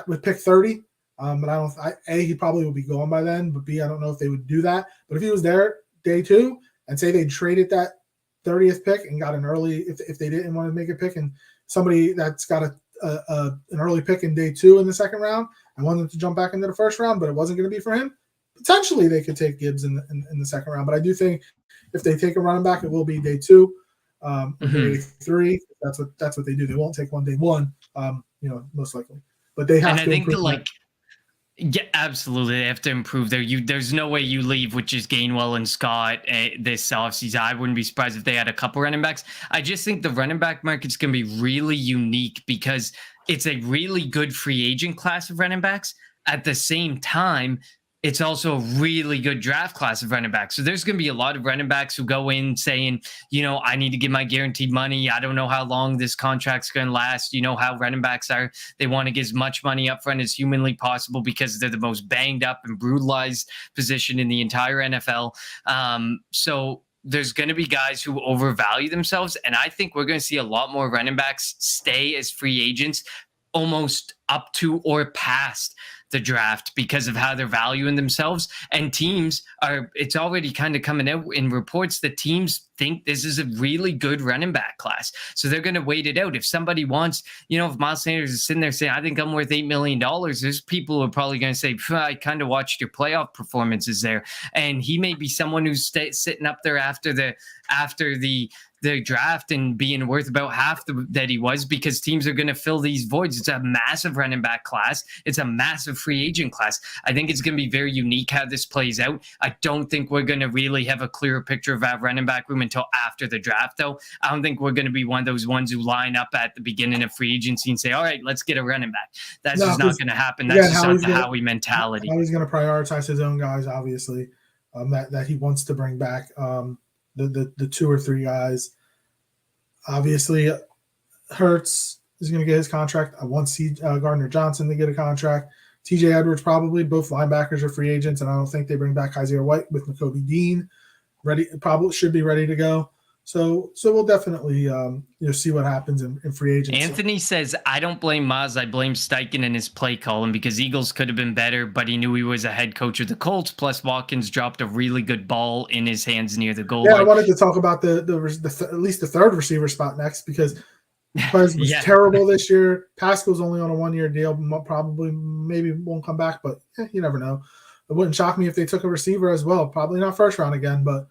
with pick 30. But he probably will be gone by then. But B, I don't know if they would do that. But if he was there day 2 and say they traded that 30th pick and got an early, if they didn't want to make a pick, and somebody that's got an early pick in day 2 in the second round and wanted to jump back into the first round, but it wasn't going to be for him, potentially they could take Gibbs in the second round. But I do think if they take a running back, it will be day 2 or day 3. That's what they do. They won't take one day 1, most likely. But they have and to I think improve that. Yeah, absolutely. They have to improve there. There's no way you leave with just Gainwell and Scott this offseason. I wouldn't be surprised if they had a couple running backs. I just think the running back market's going to be really unique because it's a really good free agent class of running backs. At the same time, it's also a really good draft class of running backs. So there's going to be a lot of running backs who go in saying, I need to get my guaranteed money. I don't know how long this contract's going to last. You know how running backs are. They want to get as much money up front as humanly possible because they're the most banged up and brutalized position in the entire NFL. So there's going to be guys who overvalue themselves. And I think we're going to see a lot more running backs stay as free agents almost up to or past the draft because of how they're valuing themselves. And teams it's already kind of coming out in reports that teams think this is a really good running back class. So they're going to wait it out. If somebody wants, if Miles Sanders is sitting there saying, I think I'm worth $8 million, there's people who are probably going to say, I kind of watched your playoff performances there. And he may be someone who's sitting up there after the draft and being worth about half that he was, because teams are going to fill these voids. It's a massive running back class. It's a massive free agent class. I think it's going to be very unique how this plays out. I don't think we're going to really have a clearer picture of our running back room until after the draft, though. I don't think we're going to be one of those ones who line up at the beginning of free agency and say, all right, let's get a running back. That's just not going to happen. That's just not the Howie mentality. Howie's going to prioritize his own guys, obviously, that he wants to bring back. The 2 or 3 guys. Obviously, Hurts is going to get his contract. I want Gardner Johnson to get a contract. TJ Edwards probably. Both linebackers are free agents, and I don't think they bring back Isaiah White with Nakobe Dean. Probably should be ready to go. So we'll definitely see what happens in free agency. Anthony says, I don't blame Maz. I blame Steichen and his play calling because Eagles could have been better, but he knew he was a head coach of the Colts. Plus, Watkins dropped a really good ball in his hands near the goal line. I wanted to talk about the at least the third receiver spot next because Quez was terrible this year. Pascal's only on a 1-year deal. Maybe won't come back, but you never know. It wouldn't shock me if they took a receiver as well. Probably not first round again, but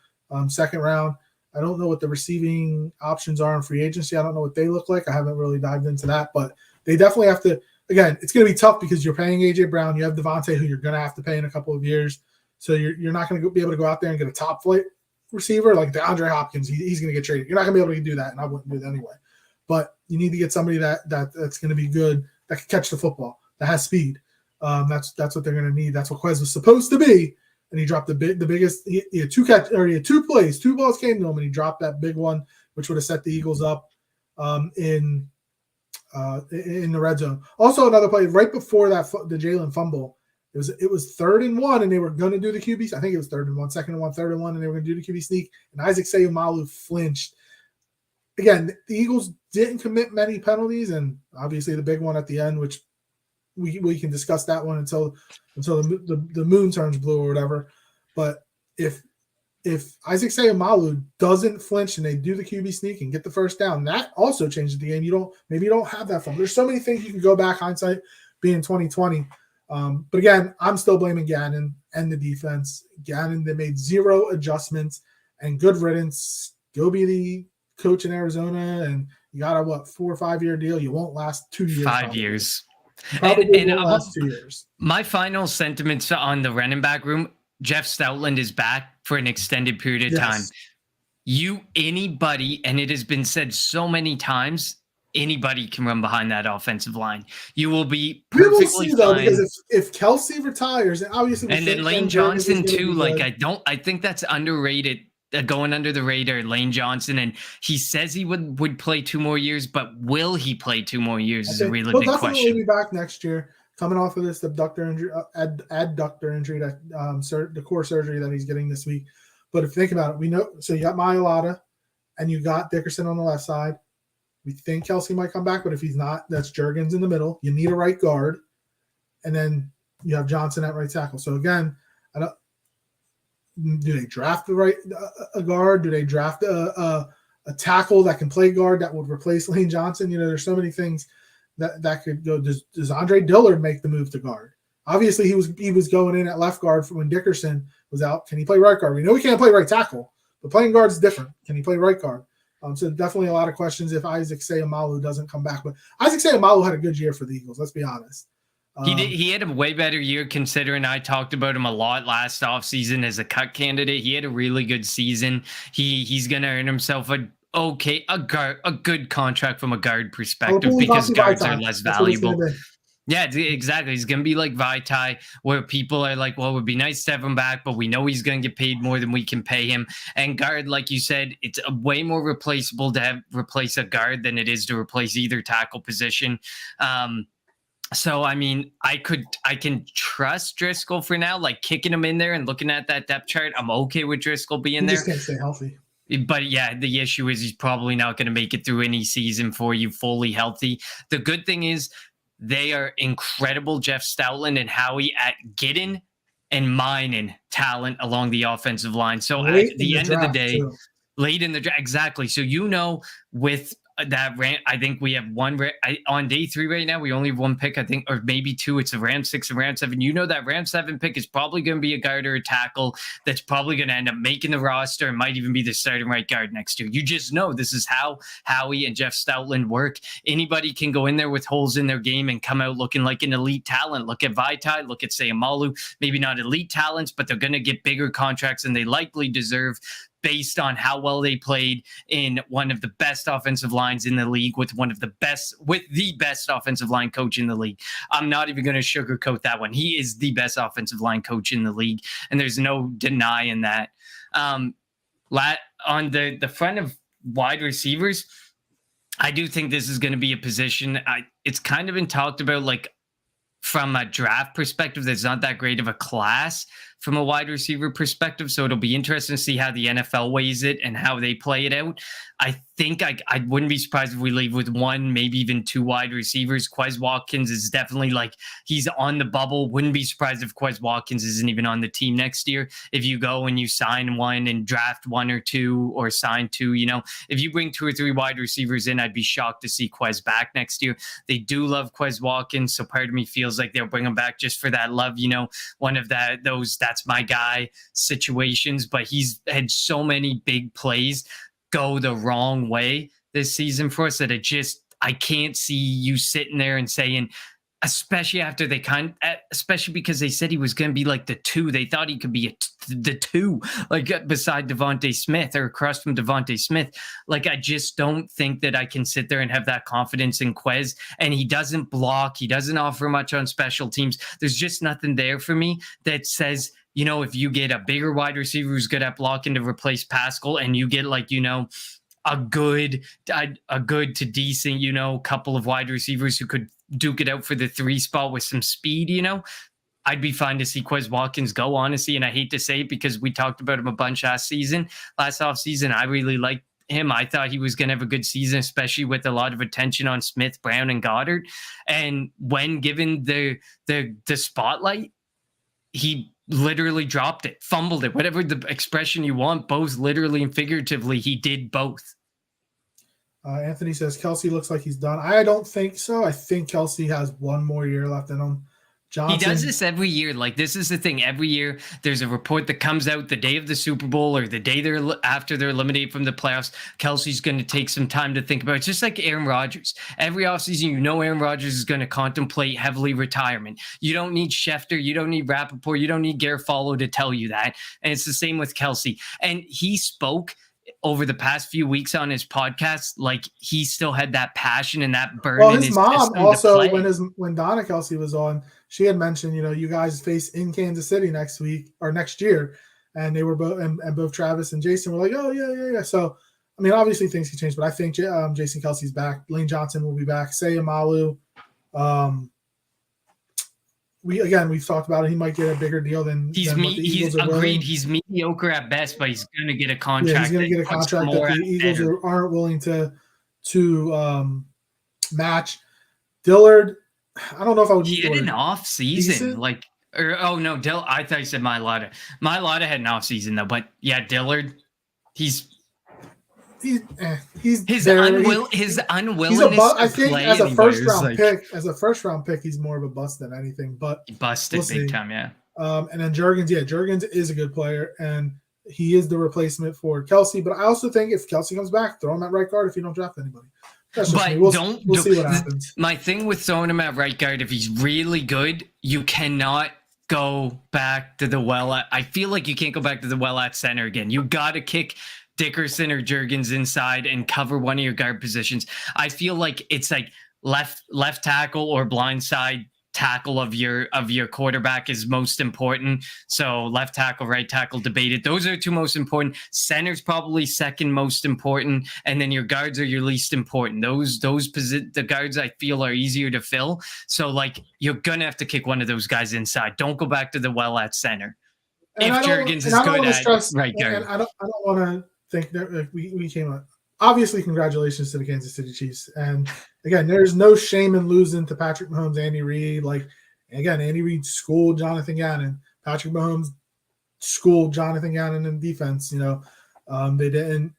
second round. I don't know what the receiving options are in free agency. I don't know what they look like. I haven't really dived into that, but they definitely have to. Again, it's going to be tough because you're paying A.J. Brown. You have Devontae, who you're going to have to pay in a couple of years. So you're not going to be able to go out there and get a top flight receiver like DeAndre Hopkins. He's going to get traded. You're not going to be able to do that, and I wouldn't do that anyway. But you need to get somebody that's going to be good, that can catch the football, that has speed. That's what they're going to need. That's what Quez was supposed to be. And he dropped the biggest. He had 2 plays, 2 balls came to him, and he dropped that big one, which would have set the Eagles up in the red zone. Also, another play right before that, the Jalen fumble. It was 3rd and 1, and they were going to do the QB. I think it was 3rd and 1, 2nd and 1, 3rd and 1, and they were going to do the QB sneak. And Isaac Seumalo flinched. Again, the Eagles didn't commit many penalties, and obviously the big one at the end, which we can discuss that one until the moon turns blue or whatever. But if Isaac Seumalo doesn't flinch and they do the QB sneak and get the first down, that also changes the game. You don't have that fun. There's so many things you can go back, hindsight being 2020. But again, I'm still blaming Gannon and the defense. Gannon, they made 0 adjustments, and good riddance. Go be the coach in Arizona, and you got a 4 or 5 year deal. You won't last 2 years. 5 years. Probably won't last 2 years. My final sentiments on the running back room: Jeff Stoutland is back for an extended period of time. Anybody, and it has been said so many times, anybody can run behind that offensive line. You will be perfectly we will see, though, because if Kelsey retires, and obviously, and then Lane Johnson too. I think that's underrated. Going under the radar, Lane Johnson, and he says he would play 2 more years, but will he play 2 more years is a really big question. He'll definitely be back next year, coming off of this abductor injury, adductor injury, the core surgery that he's getting this week. But if you think about it, we know. So you got Mailata, and you got Dickerson on the left side. We think Kelsey might come back, but if he's not, that's Juergens in the middle. You need a right guard, and then you have Johnson at right tackle. So again, do they draft a guard? Do they draft a a tackle that can play guard that would replace Lane Johnson. There's so many things that could go. Does Andre Dillard make the move to guard? Obviously, he was going in at left guard when Dickerson was out. Can he play right guard? We know he can't play right tackle, but playing guard is different. Can he play right guard? So definitely a lot of questions if Isaac Seumalo doesn't come back. But Isaac Seumalo had a good year for the Eagles. Let's be honest. He had a way better year considering I talked about him a lot last offseason as a cut candidate. He had a really good season. He's going to earn himself a good contract from a guard perspective because guards are less valuable. Yeah, exactly. He's going to be like Vaitai, where people are like, well, it would be nice to have him back, but we know he's going to get paid more than we can pay him. And guard, like you said, it's a way more replaceable to replace a guard than it is to replace either tackle position. So, I mean, I can trust Driscoll for now, like kicking him in there and looking at that depth chart. I'm okay with Driscoll being there. He just can't stay healthy. But yeah, the issue is he's probably not going to make it through any season for you fully healthy. The good thing is they are incredible, Jeff Stoutland and Howie, at getting and mining talent along the offensive line. So at the end of the day, late in the draft, exactly. So with that rant, I think we have on day 3 right now. We only have one pick, I think, or maybe 2. It's a round 6 and round 7. That round 7 pick is probably going to be a guard or a tackle that's probably going to end up making the roster and might even be the starting right guard next year. You just know this is how Howie and Jeff Stoutland work. Anybody can go in there with holes in their game and come out looking like an elite talent. Look at Vaitai, look at Seumalo. Maybe not elite talents, but they're going to get bigger contracts than they likely deserve, based on how well they played in one of the best offensive lines in the league with the best offensive line coach in the league. I'm not even going to sugarcoat that one. He is the best offensive line coach in the league, and there's no denying that. On the front of wide receivers, I do think this is going to be a position. It's kind of been talked about, like, from a draft perspective, there's not that great of a class from a wide receiver perspective. So it'll be interesting to see how the NFL weighs it and how they play it out. I think I wouldn't be surprised if we leave with 1, maybe even 2 wide receivers. Quez Watkins is definitely he's on the bubble. Wouldn't be surprised if Quez Watkins isn't even on the team next year. If you go and you sign 1 and draft 1 or 2 or sign 2, if you bring 2 or 3 wide receivers in, I'd be shocked to see Quez back next year. They do love Quez Watkins. So part of me feels like they'll bring him back just for that love, one of those that's my guy situations, but he's had so many big plays go the wrong way this season for us that I can't see you sitting there and saying, especially after especially because they said he was going to be like the 2. They thought he could be the 2, like beside Devontae Smith or across from Devontae Smith. Like, I just don't think that I can sit there and have that confidence in Quez. And he doesn't block. He doesn't offer much on special teams. There's just nothing there for me that says, if you get a bigger wide receiver who's good at blocking to replace Pascal, and you get a good to decent, couple of wide receivers who could duke it out for the 3 spot with some speed, I'd be fine to see Quez Watkins go, honestly. And I hate to say it because we talked about him a bunch last offseason. I really liked him. I thought he was going to have a good season, especially with a lot of attention on Smith, Brown, and Goddard. And when given the spotlight, he literally dropped it, fumbled it, whatever the expression you want, both literally and figuratively. He did both. Anthony says Kelsey looks like he's done. I don't think so. I think Kelsey has 1 more year left in him. Johnson, he does this every year. Like, this is the thing. Every year there's a report that comes out the day of the Super Bowl or the day after they're eliminated from the playoffs. Kelsey's going to take some time to think about it. It's just like Aaron Rodgers. Every offseason, Aaron Rodgers is going to contemplate heavily retirement. You don't need Schefter. You don't need Rappaport. You don't need Garofalo to tell you that. And it's the same with Kelsey. And he spoke over the past few weeks on his podcast, like he still had that passion and that burn. Well, his mom also, when Donna Kelsey was on, she had mentioned, you guys face in Kansas City next year, and they were both, and both Travis and Jason were like, oh yeah. So, I mean, obviously things can change, but I think Jason Kelsey's back. Lane Johnson will be back. Seumalo, we've talked about it. He might get a bigger deal than he's agreed. He's mediocre at best, but he's going to get a contract. Yeah, he's going to get a contract that the Eagles aren't willing to match. Dillard, I don't know if I would. He had an off season, I thought you said Mailata. Mailata had an off season though, but yeah, Dillard, he's he's his there. his He's a unwillingness I to think play as a anywhere first is round like pick, he's more of a bust than anything. But busted we'll big see. time. Yeah. And then Jurgens is a good player, and he is the replacement for Kelsey. But I also think if Kelsey comes back, throw him at right guard if you don't draft anybody. That's just But me. We'll see what happens. My thing with throwing him at right guard, if he's really good, you cannot go back to the well. I feel like you can't go back to the well at center again. You got to kick Dickerson or Jurgens inside and cover one of your guard positions. I feel like it's like left tackle or blind side tackle of your quarterback is most important. So left tackle, right tackle, debated. Those are the two most important. Center's probably second most important, and then your guards are your least important. The guards I feel are easier to fill. So like you're gonna have to kick one of those guys inside. Don't go back to the well at center. And if Jurgens is good at right guard. And I don't want to think that we came up. Obviously, congratulations to the Kansas City Chiefs. And again, there's no shame in losing to Patrick Mahomes, Andy Reid. Like, again, Andy Reid schooled Jonathan Gannon. Patrick Mahomes schooled Jonathan Gannon in defense. They didn't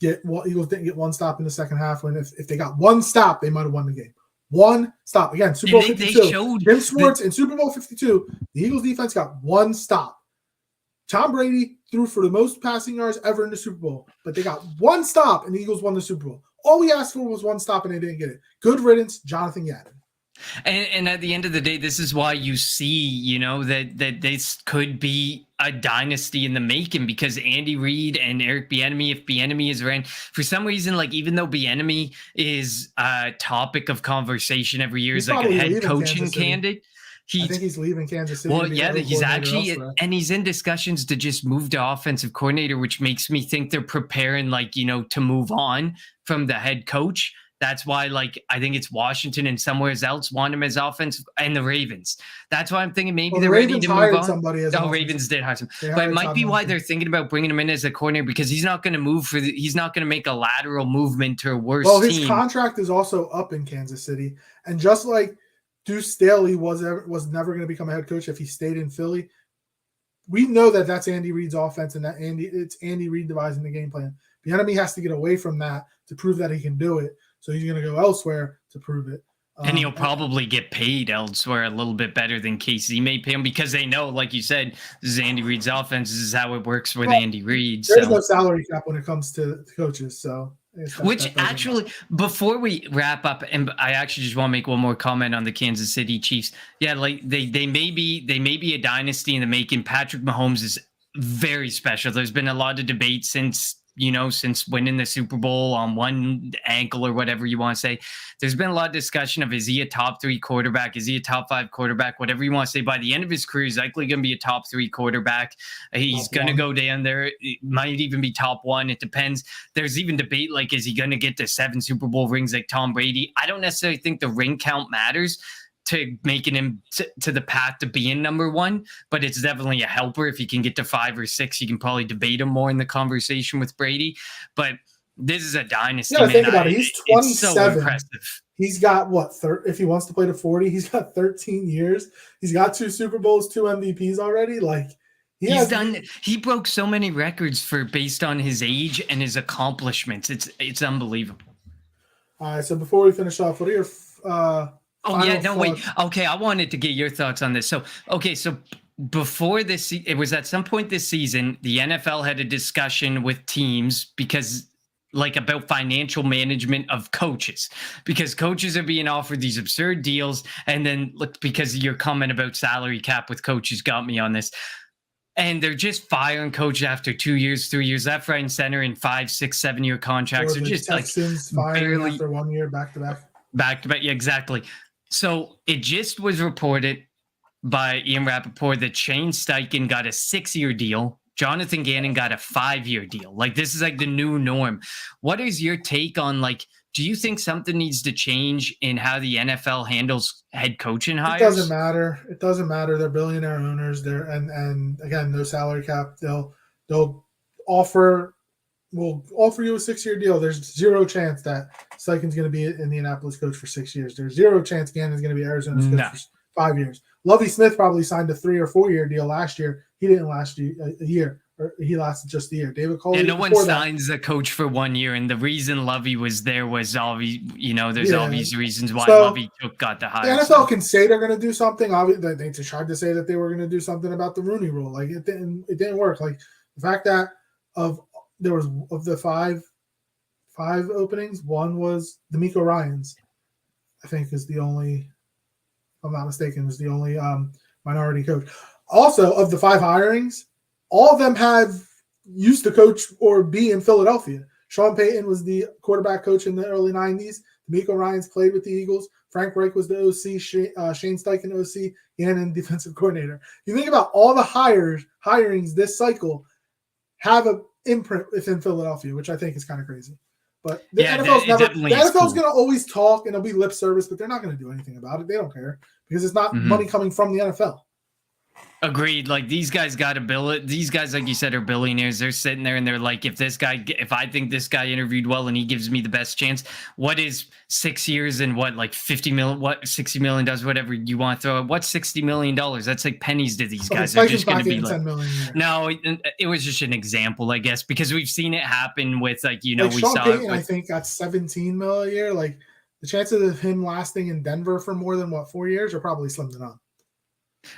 get Eagles didn't get one stop in the second half. When if they got one stop, they might have won the game. One stop again. Super Bowl 52. Jim Schwartz in Super Bowl 52. The Eagles defense got one stop. Tom Brady threw for the most passing yards ever in the Super Bowl, but they got one stop and the Eagles won the Super Bowl. All we asked for was one stop and they didn't get it. Good riddance, Jonathan Gannon. And at the end of the day, this is why you see, that this could be a dynasty in the making, because Andy Reid and Eric Bieniemy, if Bieniemy is around, for some reason, like even though Bieniemy is a topic of conversation every year, is like a head coaching candidate. I think he's leaving Kansas City. Well, yeah, he's actually, and he's in discussions to just move to offensive coordinator, which makes me think they're preparing, to move on from the head coach. That's why, I think it's Washington and somewhere else want him as offensive, and the Ravens. That's why I'm thinking maybe they're ready to move on. Ravens did hire somebody, but it might be why they're thinking about bringing him in as a coordinator, because he's not going to move he's not going to make a lateral movement to a worse team. Well, his contract is also up in Kansas City, and just like Deuce Staley was never going to become a head coach if he stayed in Philly. We know that that's Andy Reid's offense, and it's Andy Reid devising the game plan. Bieniemy has to get away from that to prove that he can do it. So he's going to go elsewhere to prove it. And he'll probably get paid elsewhere a little bit better than KC may pay him, because they know, like you said, this is Andy Reid's offense. This is how it works with Andy Reid. There's no salary cap when it comes to coaches. So. Which actually, before we wrap up, and I actually just want to make one more comment on the Kansas City Chiefs. Yeah, they may be a dynasty in the making. Patrick Mahomes is very special. There's been a lot of debate since winning the Super Bowl on one ankle or whatever you want to say. There's been a lot of discussion of, is he a top 3 quarterback? Is he a top 5 quarterback? Whatever you want to say. By the end of his career, he's likely going to be a top 3 quarterback. He's going to go down there. It might even be top 1. It depends. There's even debate, is he going to get to 7 Super Bowl rings like Tom Brady? I don't necessarily think the ring count matters to making him to the path to being number 1, but it's definitely a helper. If you can get to 5 or 6, you can probably debate him more in the conversation with Brady. But this is a dynasty. Yeah, think about it. He's 27. It's so impressive. He's got if he wants to play to 40, he's got 13 years. He's got 2 Super Bowls, 2 MVPs already. He broke so many records based on his age and his accomplishments. It's unbelievable. All right. So before we finish off, what are your wait. Okay, I wanted to get your thoughts on this. So before this, it was at some point this season, the NFL had a discussion with teams because about financial management of coaches, because coaches are being offered these absurd deals. And then because your comment about salary cap with coaches got me on this. And they're just firing coaches after 2 years, 3 years, left, right, and center in 5, 6, 7 year contracts. They're just Texans firing after 1 year back to back. Back to back, yeah, exactly. So it just was reported by Ian Rappaport that Shane Steichen got a 6-year deal. Jonathan Gannon got a 5-year deal. This is the new norm. What is your take on do you think something needs to change in how the NFL handles head coaching hires? It doesn't matter. It doesn't matter. They're billionaire owners. And again, no salary cap. They'll offer you a 6-year deal. There's zero chance that Steichen's going to be an Indianapolis coach for 6 years. There's zero chance Gannon's going to be Arizona's coach for 5 years. Lovie Smith probably signed a 3 or 4 year deal last year. He didn't last a year. or he lasted just a year. David Culley. Yeah, no one before that- signs a coach for 1 year, and the reason Lovey was there was obvious. There's Yeah. obvious reasons why So, Lovey got the hire. The NFL can say they're going to do something. Obviously, they tried to say that they were going to do something about the Rooney Rule. Like it didn't work. Like the fact that of the five openings, one was D'Amico Ryans. I think is the only, if I'm not mistaken, was the only minority coach. Also, of the 5 hirings, all of them have used to coach or be in Philadelphia. Sean Payton was the quarterback coach in the early 90s. D'Amico Ryans played with the Eagles. Frank Reich was the OC. Shane Steichen, OC. Gannon, defensive coordinator. You think about all the hirings this cycle have an imprint within Philadelphia, which I think is kind of crazy. But the NFL's going to always talk and it'll be lip service, but they're not going to do anything about it. They don't care because it's not money coming from the NFL. Agreed. Like these guys got to bill it. These guys, like you said, are billionaires. They're sitting there and they're like, if I think this guy interviewed well and he gives me the best chance, what is 6 years and what, like 50 million, what 60 million does, whatever you want to throw at? What's $60 million? That's like pennies to these guys. They're just going to be like, 10 million. No, it was just an example, I guess, because we've seen it happen with like we Sean saw Payton, it with, I think got 17 million a year. Like the chances of him lasting in Denver for more than 4 years are probably slim to none.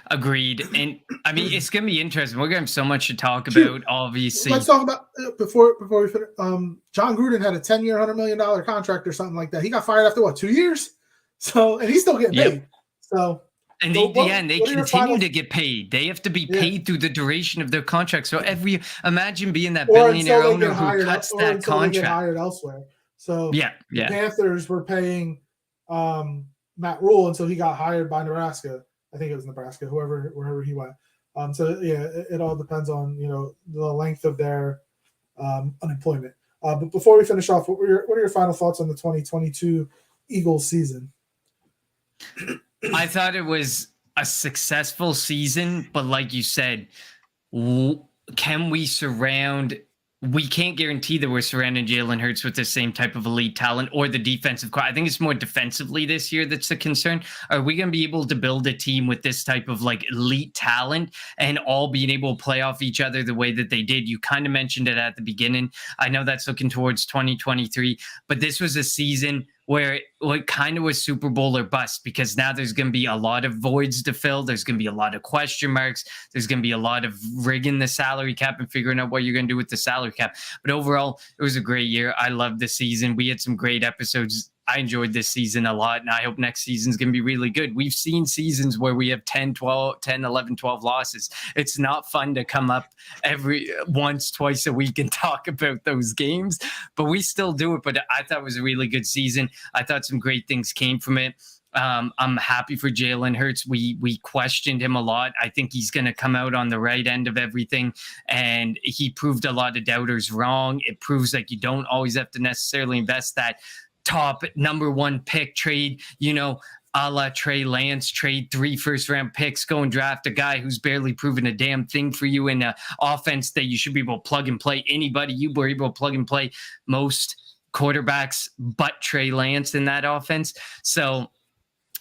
Agreed. And I mean, it's going to be interesting. We're going to have so much to talk about, obviously. Let's talk about before we finish. John Gruden had a 10-year, $100 million contract or something like that. He got fired after 2 years? So, and he's still getting paid. So, and they continue to get paid. They have to be paid through the duration of their contract. So imagine being that billionaire owner who cuts that contract. Get hired elsewhere. So the Panthers were paying Matt Rule until he got hired by Nebraska. I think it was Nebraska, wherever he went. It all depends on the length of their unemployment. But before we finish off, what are your final thoughts on the 2022 Eagles season? I thought it was a successful season, but like you said, can we surround? We can't guarantee that we're surrounding Jalen Hurts with the same type of elite talent or the defensive core. I think it's more defensively this year that's the concern. Are we going to be able to build a team with this type of like elite talent and all being able to play off each other the way that they did? You kind of mentioned it at the beginning. I know that's looking towards 2023, but this was a season where it kind of was Super Bowl or bust, because now there's going to be a lot of voids to fill. There's going to be a lot of question marks. There's going to be a lot of rigging the salary cap and figuring out what you're going to do with the salary cap. But overall, it was a great year. I loved the season. We had some great episodes. I enjoyed this season a lot, and I hope next season's going to be really good. We've seen seasons where we have 10, 11, 12 losses. It's not fun to come up once, twice a week and talk about those games, but we still do it. But I thought it was a really good season. I thought some great things came from it. I'm happy for Jalen Hurts. We questioned him a lot. I think he's going to come out on the right end of everything, and he proved a lot of doubters wrong. It proves like you don't always have to necessarily invest that top number 1 pick trade, a la Trey Lance, trade 3 first-round picks, go and draft a guy who's barely proven a damn thing for you in an offense that you should be able to plug and play. Anybody you were able to plug and play most quarterbacks but Trey Lance in that offense. So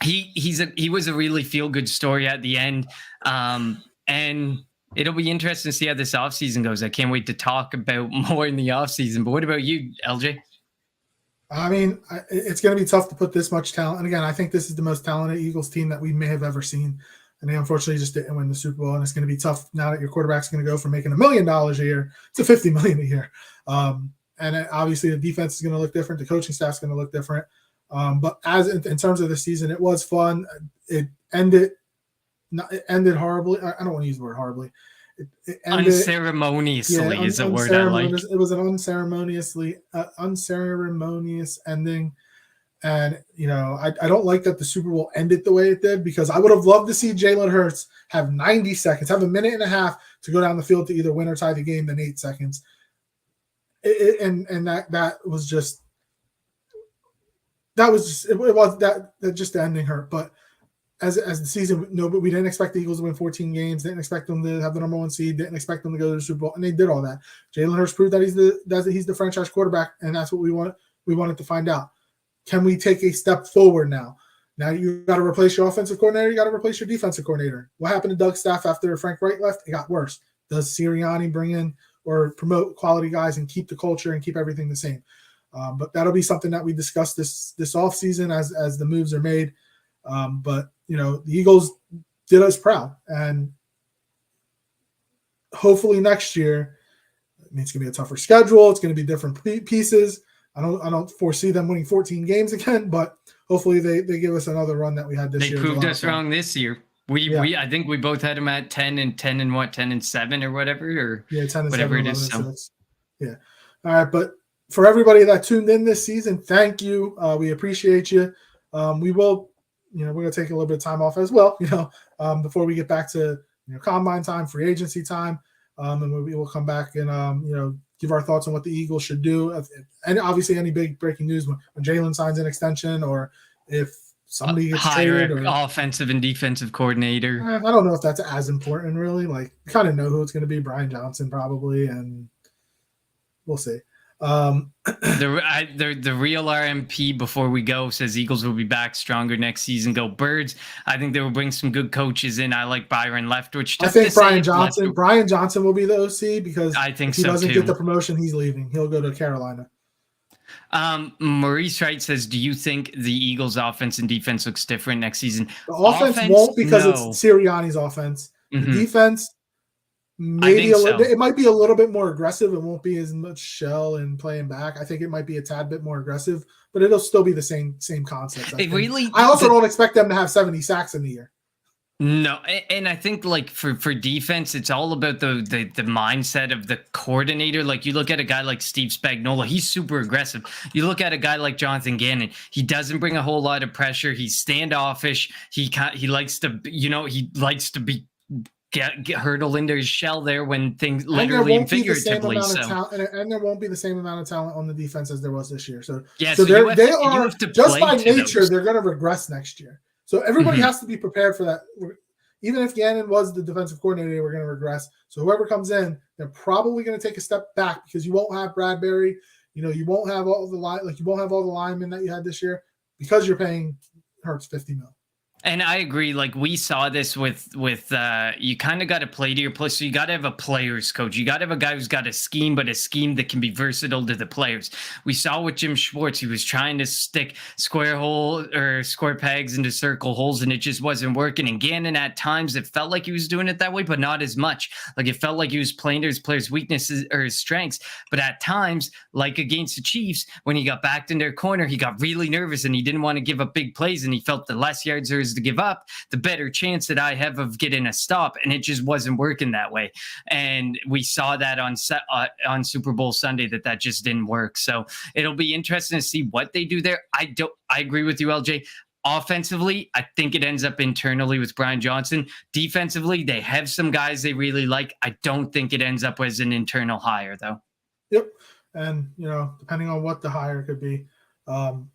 he was a really feel-good story at the end. And it'll be interesting to see how this offseason goes. I can't wait to talk about more in the offseason. But what about you, LJ? I mean, it's going to be tough to put this much talent. And again, I think this is the most talented Eagles team that we may have ever seen. And they unfortunately just didn't win the Super Bowl. And it's going to be tough now that your quarterback's going to go from making $1 million a year to $50 million a year. And obviously the defense is going to look different. The coaching staff's going to look different. But in terms of the season, it was fun. It ended horribly. I don't want to use the word horribly. It ended, unceremoniously is a word I like. It was an unceremonious ending. And, I don't like that the Super Bowl ended the way it did, because I would have loved to see Jalen Hurts have 90 seconds, have a minute and a half to go down the field to either win or tie the game than 8 seconds. That the ending hurt. But as the season, but we didn't expect the Eagles to win 14 games. Didn't expect them to have the number 1 seed. Didn't expect them to go to the Super Bowl, and they did all that. Jalen Hurts proved that he's the franchise quarterback, and that's what we wanted to find out. Can we take a step forward now? Now you got to replace your offensive coordinator. You got to replace your defensive coordinator. What happened to Doug Staff after Frank Reich left? It got worse. Does Sirianni bring in or promote quality guys and keep the culture and keep everything the same? But that'll be something that we discuss this offseason as the moves are made. But, the Eagles did us proud. And hopefully next year, it's going to be a tougher schedule. It's going to be different pieces. I don't foresee them winning 14 games again, but hopefully they give us another run that we had this year. They proved us wrong this year. I think we both had them at 10 and 7 or whatever, or 10 and whatever 7, it is. 11, so. Yeah. All right. But for everybody that tuned in this season, thank you. We appreciate you. We will, we're going to take a little bit of time off as well, before we get back to, combine time, free agency time. And we will come back and, give our thoughts on what the Eagles should do. And obviously any big breaking news when Jalen signs an extension, or if somebody gets hire traded, an offensive and defensive coordinator. I don't know if that's as important, really. Like, we kind of know who it's going to be. Brian Johnson probably, and we'll see. The real RMP before we go says Eagles will be back stronger next season. Go Birds. I think they will bring some good coaches in. I like Byron Leftwich. I think Brian Johnson will be the OC, because I think if he doesn't get the promotion, he's leaving. He'll go to Carolina. Maurice Wright says, do you think the Eagles offense and defense looks different next season? The offense won't, because it's Sirianni's offense. Mm-hmm. The defense, maybe it might be a little bit more aggressive. It won't be as much shell and playing back. I think it might be a tad bit more aggressive, but it'll still be the same concept. I also don't expect them to have 70 sacks in the year. No, and I think like for defense, it's all about the mindset of the coordinator. Like, you look at a guy like Steve Spagnuolo, he's super aggressive. You look at a guy like Jonathan Gannon, he doesn't bring a whole lot of pressure. He's standoffish. He likes to be get hurdle into his shell there when things literally and figuratively. And there won't be the same amount of talent on the defense as there was this year. So they are just by nature, they're going to regress next year. So everybody has to be prepared for that. Even if Gannon was the defensive coordinator, we're going to regress. So whoever comes in, they're probably going to take a step back, because you won't have Bradbury. You won't have all the linemen that you had this year, because you're paying Hurts $50 million. And I agree. Like, we saw this with you kind of got to play to your place. So you got to have a player's coach. You got to have a guy who's got a scheme, but a scheme that can be versatile to the players. We saw with Jim Schwartz, he was trying to stick square pegs into circle holes, and it just wasn't working. And Gannon, at times, it felt like he was doing it that way, but not as much. Like, it felt like he was playing to his players' weaknesses or his strengths. But at times, like against the Chiefs, when he got backed in their corner, he got really nervous and he didn't want to give up big plays, and he felt the less yards there is to give up, the better chance that I have of getting a stop. And it just wasn't working that way. And we saw that on Super Bowl Sunday that just didn't work. So it'll be interesting to see what they do there. I agree with you, LJ. Offensively, I think it ends up internally with Brian Johnson. Defensively, they have some guys they really like. I don't think it ends up as an internal hire, though. Yep. And, depending on what the hire could be,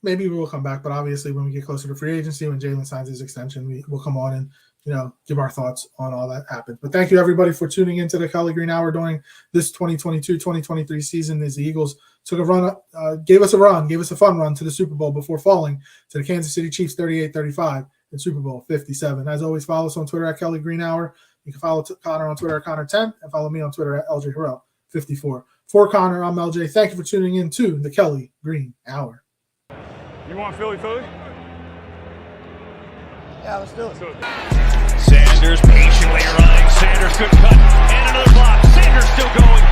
maybe we will come back, but obviously when we get closer to free agency, when Jalen signs his extension, we will come on and give our thoughts on all that happened. But thank you everybody for tuning into the Kelly Green Hour during this 2022-2023 season, as the Eagles took a run, gave us a fun run to the Super Bowl before falling to the Kansas City Chiefs 38-35 in Super Bowl 57. As always, follow us on Twitter at Kelly Green Hour. You can follow Connor on Twitter at Connor10, and follow me on Twitter at LJ Harrell 54. For Connor, I'm LJ. Thank you for tuning in to the Kelly Green Hour. You want Philly? Yeah, let's do it. Sanders patiently running. Sanders, good cut. And another block. Sanders still going.